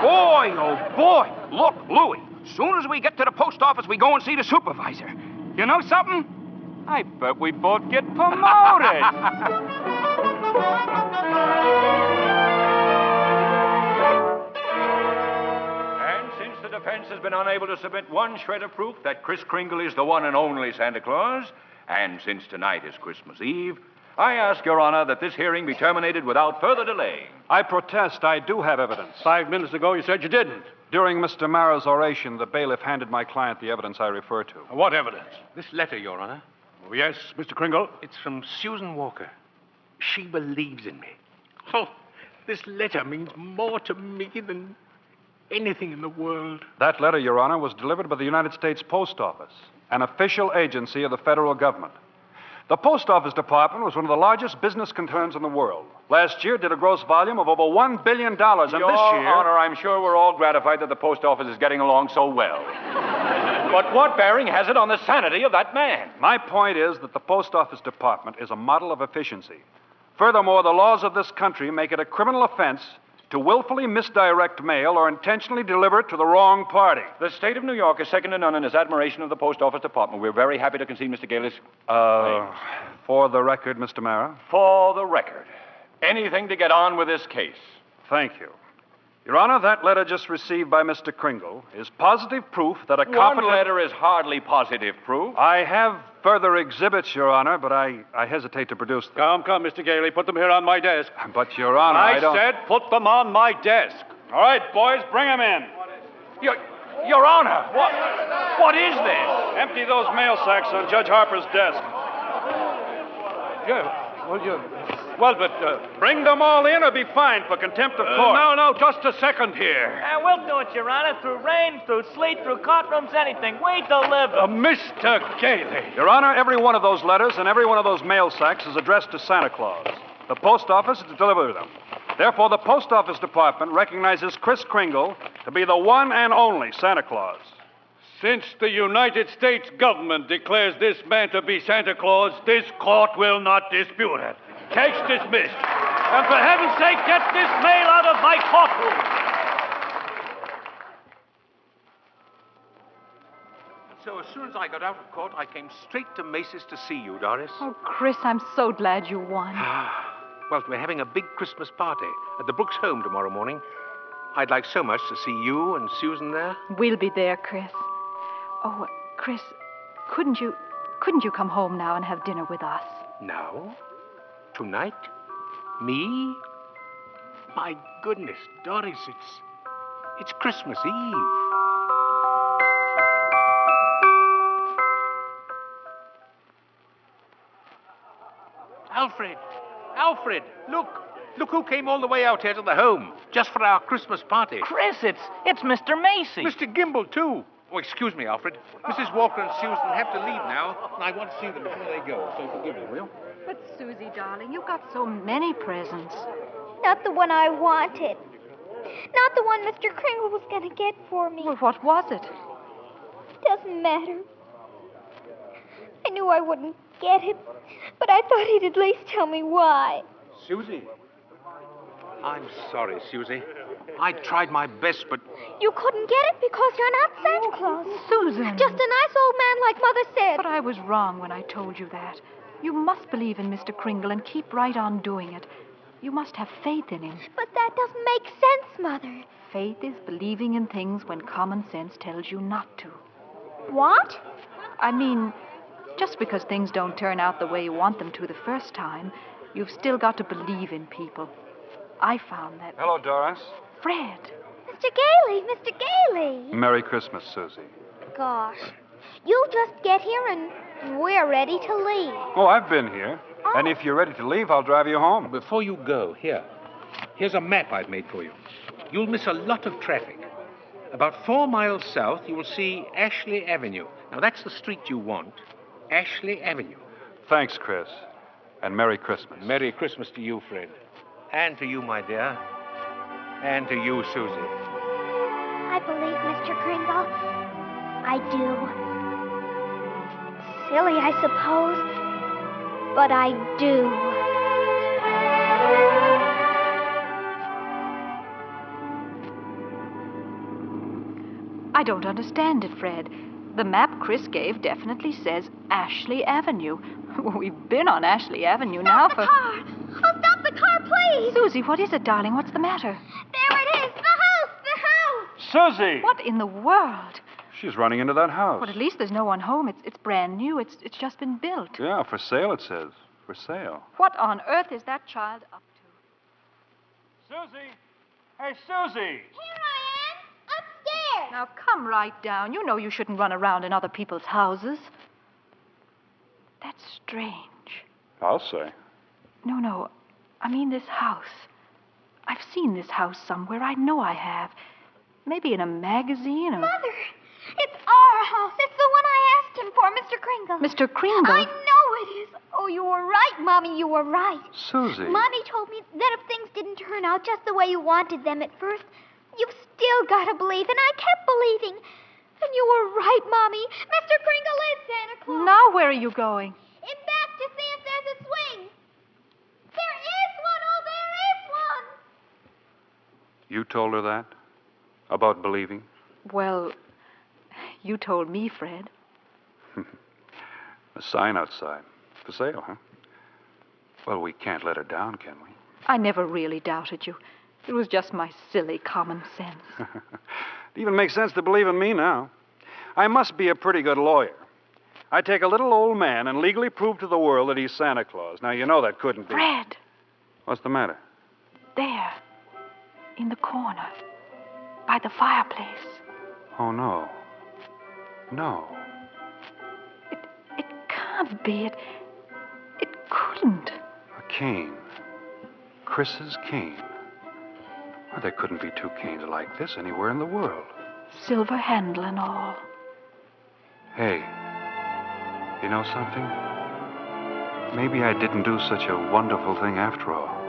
Speaker 18: Boy, oh boy. Look, Louie, as soon as we get to the post office, we go and see the supervisor. You know something? I bet we both get promoted. And since the defense has been unable to submit one shred of proof that Kris Kringle is the one and only Santa Claus, and since tonight is Christmas Eve, I ask Your Honor that this hearing be terminated without further delay.
Speaker 9: I protest. I do have evidence.
Speaker 16: 5 minutes ago, you said you didn't.
Speaker 9: During Mr. Marrow's oration, the bailiff handed my client the evidence I refer to.
Speaker 16: What evidence?
Speaker 8: This letter, Your Honor.
Speaker 16: Oh, yes, Mr. Kringle?
Speaker 8: It's from Susan Walker. She believes in me. Oh, this letter means more to me than anything in the world.
Speaker 9: That letter, Your Honor, was delivered by the United States Post Office, an official agency of the federal government. The Post Office Department was one of the largest business concerns in the world. Last year, it did a gross volume of over $1 billion, and
Speaker 18: Your
Speaker 9: this year...
Speaker 18: Honor, I'm sure we're all gratified that the post office is getting along so well. But what bearing has it on the sanity of that man?
Speaker 9: My point is that the Post Office Department is a model of efficiency. Furthermore, the laws of this country make it a criminal offense to willfully misdirect mail or intentionally deliver it to the wrong party.
Speaker 18: The state of New York is second to none in its admiration of the Post Office Department. We're very happy to concede Mr. Gailey's...
Speaker 9: For the record, Mr. Mara.
Speaker 18: For the record. Anything to get on with this case.
Speaker 9: Thank you. Your Honor, that letter just received by Mr. Kringle is positive proof that a competent...
Speaker 18: One letter is hardly positive proof.
Speaker 9: I have further exhibits, Your Honor, but I hesitate to produce them.
Speaker 16: Come, Mr. Gailey. Put them here on my desk.
Speaker 9: But, Your Honor, I don't...
Speaker 16: said put them on my desk.
Speaker 9: All right, boys, bring them in.
Speaker 18: Your Honor, what is this?
Speaker 9: Empty those mail sacks on Judge Harper's desk. Bring them all in or be fined for contempt of court.
Speaker 16: No, just a second here.
Speaker 6: We'll do it, Your Honor, through rain, through sleet, through courtrooms, anything. We deliver.
Speaker 16: Mr. Gailey.
Speaker 9: Your Honor, every one of those letters and every one of those mail sacks is addressed to Santa Claus. The post office is to deliver them. Therefore, the Post Office Department recognizes Kris Kringle to be the one and only Santa Claus.
Speaker 16: Since the United States government declares this man to be Santa Claus, this court will not dispute it. Case dismissed. And for heaven's sake, get this mail out of my courtroom.
Speaker 8: So as soon as I got out of court, I came straight to Macy's to see you, Doris.
Speaker 4: Oh, Chris, I'm so glad you won.
Speaker 8: Well, we're having a big Christmas party at the Brooks home tomorrow morning. I'd like so much to see you and Susan there.
Speaker 4: We'll be there, Chris. Oh, Chris, couldn't you come home now and have dinner with us?
Speaker 8: Now? Tonight? Me? My goodness, Doris, it's Christmas Eve. Alfred, look who came all the way out here to the home just for our Christmas party.
Speaker 6: Chris, it's Mr. Macy.
Speaker 8: Mr. Gimble, too. Oh, excuse me, Alfred. Mrs. Walker and Susan have to leave now, and I want to see them before they go, so forgive me, will you?
Speaker 4: But, Susie, darling, you got so many presents.
Speaker 5: Not the one I wanted. Not the one Mr. Kringle was going to get for me.
Speaker 4: Well, what was it?
Speaker 5: Doesn't matter. I knew I wouldn't get it, but I thought he'd at least tell me why.
Speaker 8: Susie. I'm sorry, Susie. I tried my best, but...
Speaker 5: You couldn't get it because you're not Santa Claus.
Speaker 4: Susan.
Speaker 5: Just a nice old man like Mother said.
Speaker 4: But I was wrong when I told you that. You must believe in Mr. Kringle and keep right on doing it. You must have faith in him.
Speaker 5: But that doesn't make sense, Mother.
Speaker 4: Faith is believing in things when common sense tells you not to.
Speaker 5: What?
Speaker 4: I mean, just because things don't turn out the way you want them to the first time, you've still got to believe in people. I found that...
Speaker 9: Hello, Doris.
Speaker 4: Fred.
Speaker 5: Mr. Gailey, Mr. Gailey.
Speaker 9: Merry Christmas, Susie.
Speaker 5: Gosh. You just get here and we're ready to leave.
Speaker 9: Oh, I've been here. Oh. And if you're ready to leave, I'll drive you home.
Speaker 8: Before you go, here's a map I've made for you. You'll miss a lot of traffic. About 4 miles south, you will see Ashley Avenue. Now, that's the street you want. Ashley Avenue.
Speaker 9: Thanks, Chris. And Merry Christmas.
Speaker 8: Merry Christmas to you, Fred. And to you, my dear. And to you, Susie.
Speaker 5: I believe Mr. Kringle. I do. Silly, I suppose. But I do.
Speaker 4: I don't understand it, Fred. The map Chris gave definitely says Ashley Avenue. We've been on Ashley Avenue now for...
Speaker 5: Stop the car! Oh, stop the car, please!
Speaker 4: Susie, what is it, darling? What's the matter?
Speaker 5: There it is! The house!
Speaker 9: Susie!
Speaker 4: What in the world?
Speaker 9: She's running into that house.
Speaker 4: But at least there's no one home. It's brand new. It's just been built.
Speaker 9: Yeah, for sale, it says. For sale.
Speaker 4: What on earth is that child up to?
Speaker 16: Susie! Hey, Susie!
Speaker 5: Here I am! Upstairs!
Speaker 4: Now, come right down. You know you shouldn't run around in other people's houses. That's strange.
Speaker 9: I'll say.
Speaker 4: No. I mean this house. I've seen this house somewhere. I know I have. Maybe in a magazine or...
Speaker 5: Mother! It's our house. It's the one I asked him for, Mr. Kringle.
Speaker 4: Mr. Kringle?
Speaker 5: I know it is. Oh, you were right, Mommy. You were right.
Speaker 9: Susie.
Speaker 5: Mommy told me that if things didn't turn out just the way you wanted them at first, you've still got to believe. And I kept believing. And you were right, Mommy. Mr. Kringle is Santa Claus.
Speaker 4: Now where are you going?
Speaker 5: In back to see if there's a swing. There is one. Oh, there is one.
Speaker 9: You told her that? About believing?
Speaker 4: Well, you told me, Fred.
Speaker 9: A sign outside. For sale, huh? Well, we can't let her down, can we?
Speaker 4: I never really doubted you. It was just my silly common sense.
Speaker 9: It even makes sense to believe in me now. I must be a pretty good lawyer. I take a little old man and legally prove to the world that he's Santa Claus. Now, you know that couldn't be.
Speaker 4: Fred!
Speaker 9: What's the matter?
Speaker 4: There. In the corner. By the fireplace.
Speaker 9: Oh, no. No.
Speaker 4: It can't be. It couldn't.
Speaker 9: A cane. Chris's cane. Well, there couldn't be two canes like this anywhere in the world.
Speaker 4: Silver handle and all.
Speaker 9: Hey, you know something? Maybe I didn't do such a wonderful thing after all.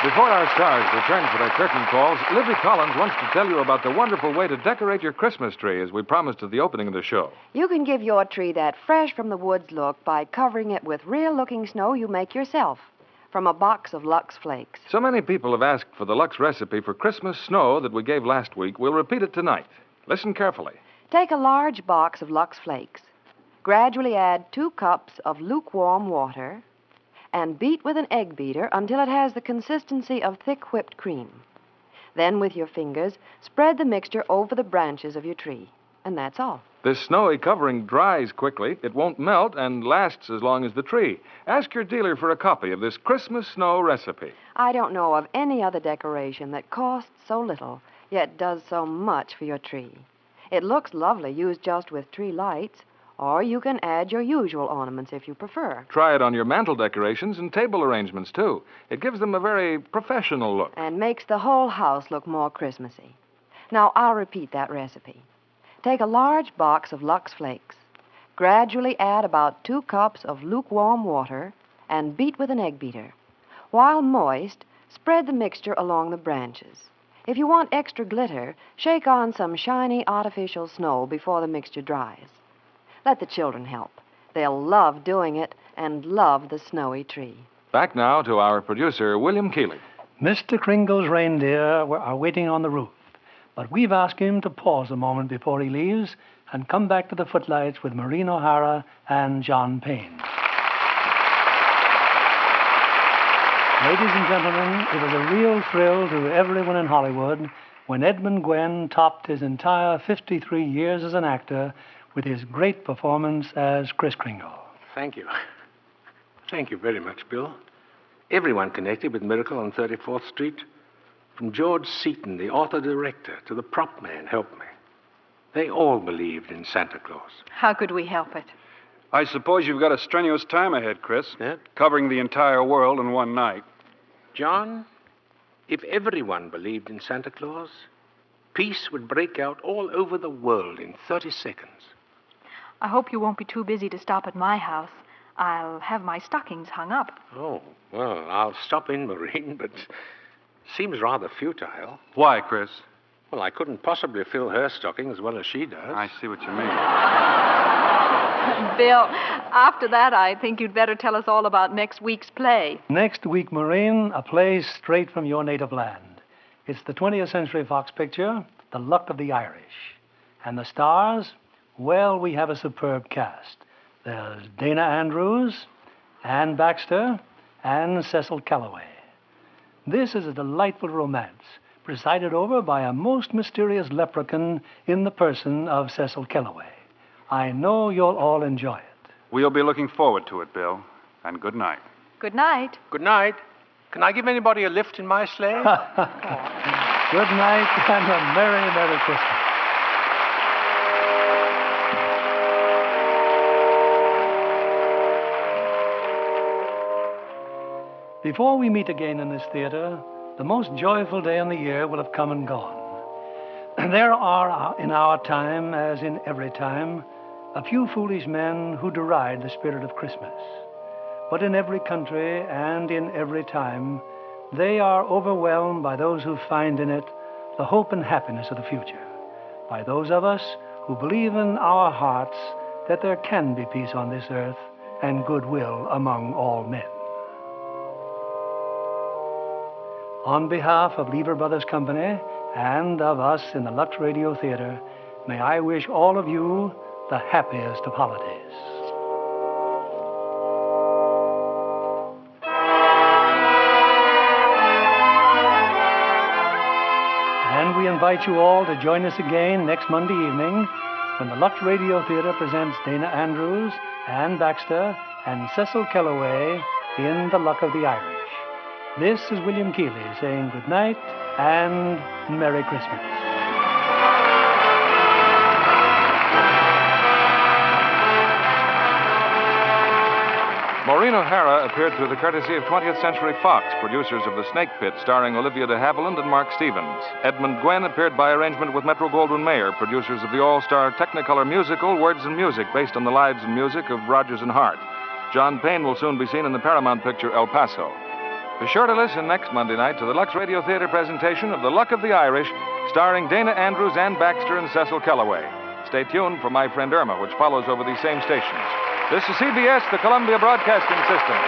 Speaker 1: Before our stars return for their curtain calls, Libby Collins wants to tell you about the wonderful way to decorate your Christmas tree, as we promised at the opening of the show.
Speaker 3: You can give your tree that fresh from the woods look by covering it with real-looking snow you make yourself from a box of Lux Flakes.
Speaker 1: So many people have asked for the Lux recipe for Christmas snow that we gave last week. We'll repeat it tonight. Listen carefully.
Speaker 3: Take a large box of Lux Flakes. Gradually add 2 cups of lukewarm water and beat with an egg beater until it has the consistency of thick whipped cream. Then, with your fingers, spread the mixture over the branches of your tree. And that's all.
Speaker 1: This snowy covering dries quickly, it won't melt, and lasts as long as the tree. Ask your dealer for a copy of this Christmas snow recipe.
Speaker 3: I don't know of any other decoration that costs so little, yet does so much for your tree. It looks lovely used just with tree lights, or you can add your usual ornaments if you prefer.
Speaker 1: Try it on your mantel decorations and table arrangements, too. It gives them a very professional look.
Speaker 3: And makes the whole house look more Christmassy. Now, I'll repeat that recipe. Take a large box of Lux Flakes. Gradually add about 2 cups of lukewarm water and beat with an egg beater. While moist, spread the mixture along the branches. If you want extra glitter, shake on some shiny artificial snow before the mixture dries. Let the children help. They'll love doing it and love the snowy tree.
Speaker 1: Back now to our producer, William Keeley.
Speaker 2: Mr. Kringle's reindeer are waiting on the roof, but we've asked him to pause a moment before he leaves and come back to the footlights with Maureen O'Hara and John Payne. Ladies and gentlemen, it was a real thrill to everyone in Hollywood when Edmund Gwenn topped his entire 53 years as an actor with his great performance as Kris Kringle.
Speaker 8: Thank you. Thank you very much, Bill. Everyone connected with Miracle on 34th Street, from George Seaton, the author-director, to the prop man, helped me. They all believed in Santa Claus.
Speaker 4: How could we help it?
Speaker 9: I suppose you've got a strenuous time ahead, Chris. Yeah? Covering the entire world in one night.
Speaker 8: John, if everyone believed in Santa Claus, peace would break out all over the world in 30 seconds.
Speaker 4: I hope you won't be too busy to stop at my house. I'll have my stockings hung up.
Speaker 8: Oh, well, I'll stop in, Maureen, but seems rather futile.
Speaker 9: Why, Chris?
Speaker 8: Well, I couldn't possibly fill her stocking as well as she does.
Speaker 9: I see what you mean.
Speaker 4: Bill, after that, I think you'd better tell us all about next week's play.
Speaker 2: Next week, Maureen, a play straight from your native land. It's the 20th Century Fox picture, The Luck of the Irish. And the stars? Well, we have a superb cast. There's Dana Andrews, Ann Baxter, and Cecil Calloway. This is a delightful romance, presided over by a most mysterious leprechaun in the person of Cecil Calloway. I know you'll all enjoy it.
Speaker 9: We'll be looking forward to it, Bill. And good night.
Speaker 4: Good night.
Speaker 8: Good night. Can I give anybody a lift in my sleigh?
Speaker 2: Good night and a Merry, Merry Christmas. Before we meet again in this theater, the most joyful day in the year will have come and gone. There are, in our time, as in every time, a few foolish men who deride the spirit of Christmas. But in every country and in every time, they are overwhelmed by those who find in it the hope and happiness of the future, by those of us who believe in our hearts that there can be peace on this earth and goodwill among all men. On behalf of Lever Brothers Company and of us in the Lux Radio Theater, may I wish all of you the happiest of holidays. And we invite you all to join us again next Monday evening when the Lux Radio Theater presents Dana Andrews, Ann Baxter, and Cecil Calloway in The Luck of the Irish. This is William Keeley saying good night and Merry Christmas.
Speaker 1: Maureen O'Hara appeared through the courtesy of 20th Century Fox, producers of The Snake Pit, starring Olivia de Havilland and Mark Stevens. Edmund Gwenn appeared by arrangement with Metro-Goldwyn-Mayer, producers of the all-star Technicolor musical Words and Music, based on the lives and music of Rodgers and Hart. John Payne will soon be seen in the Paramount picture El Paso. Be sure to listen next Monday night to the Lux Radio Theater presentation of The Luck of the Irish, starring Dana Andrews, Ann Baxter, and Cecil Kellaway. Stay tuned for My Friend Irma, which follows over these same stations. This is CBS, the Columbia Broadcasting System.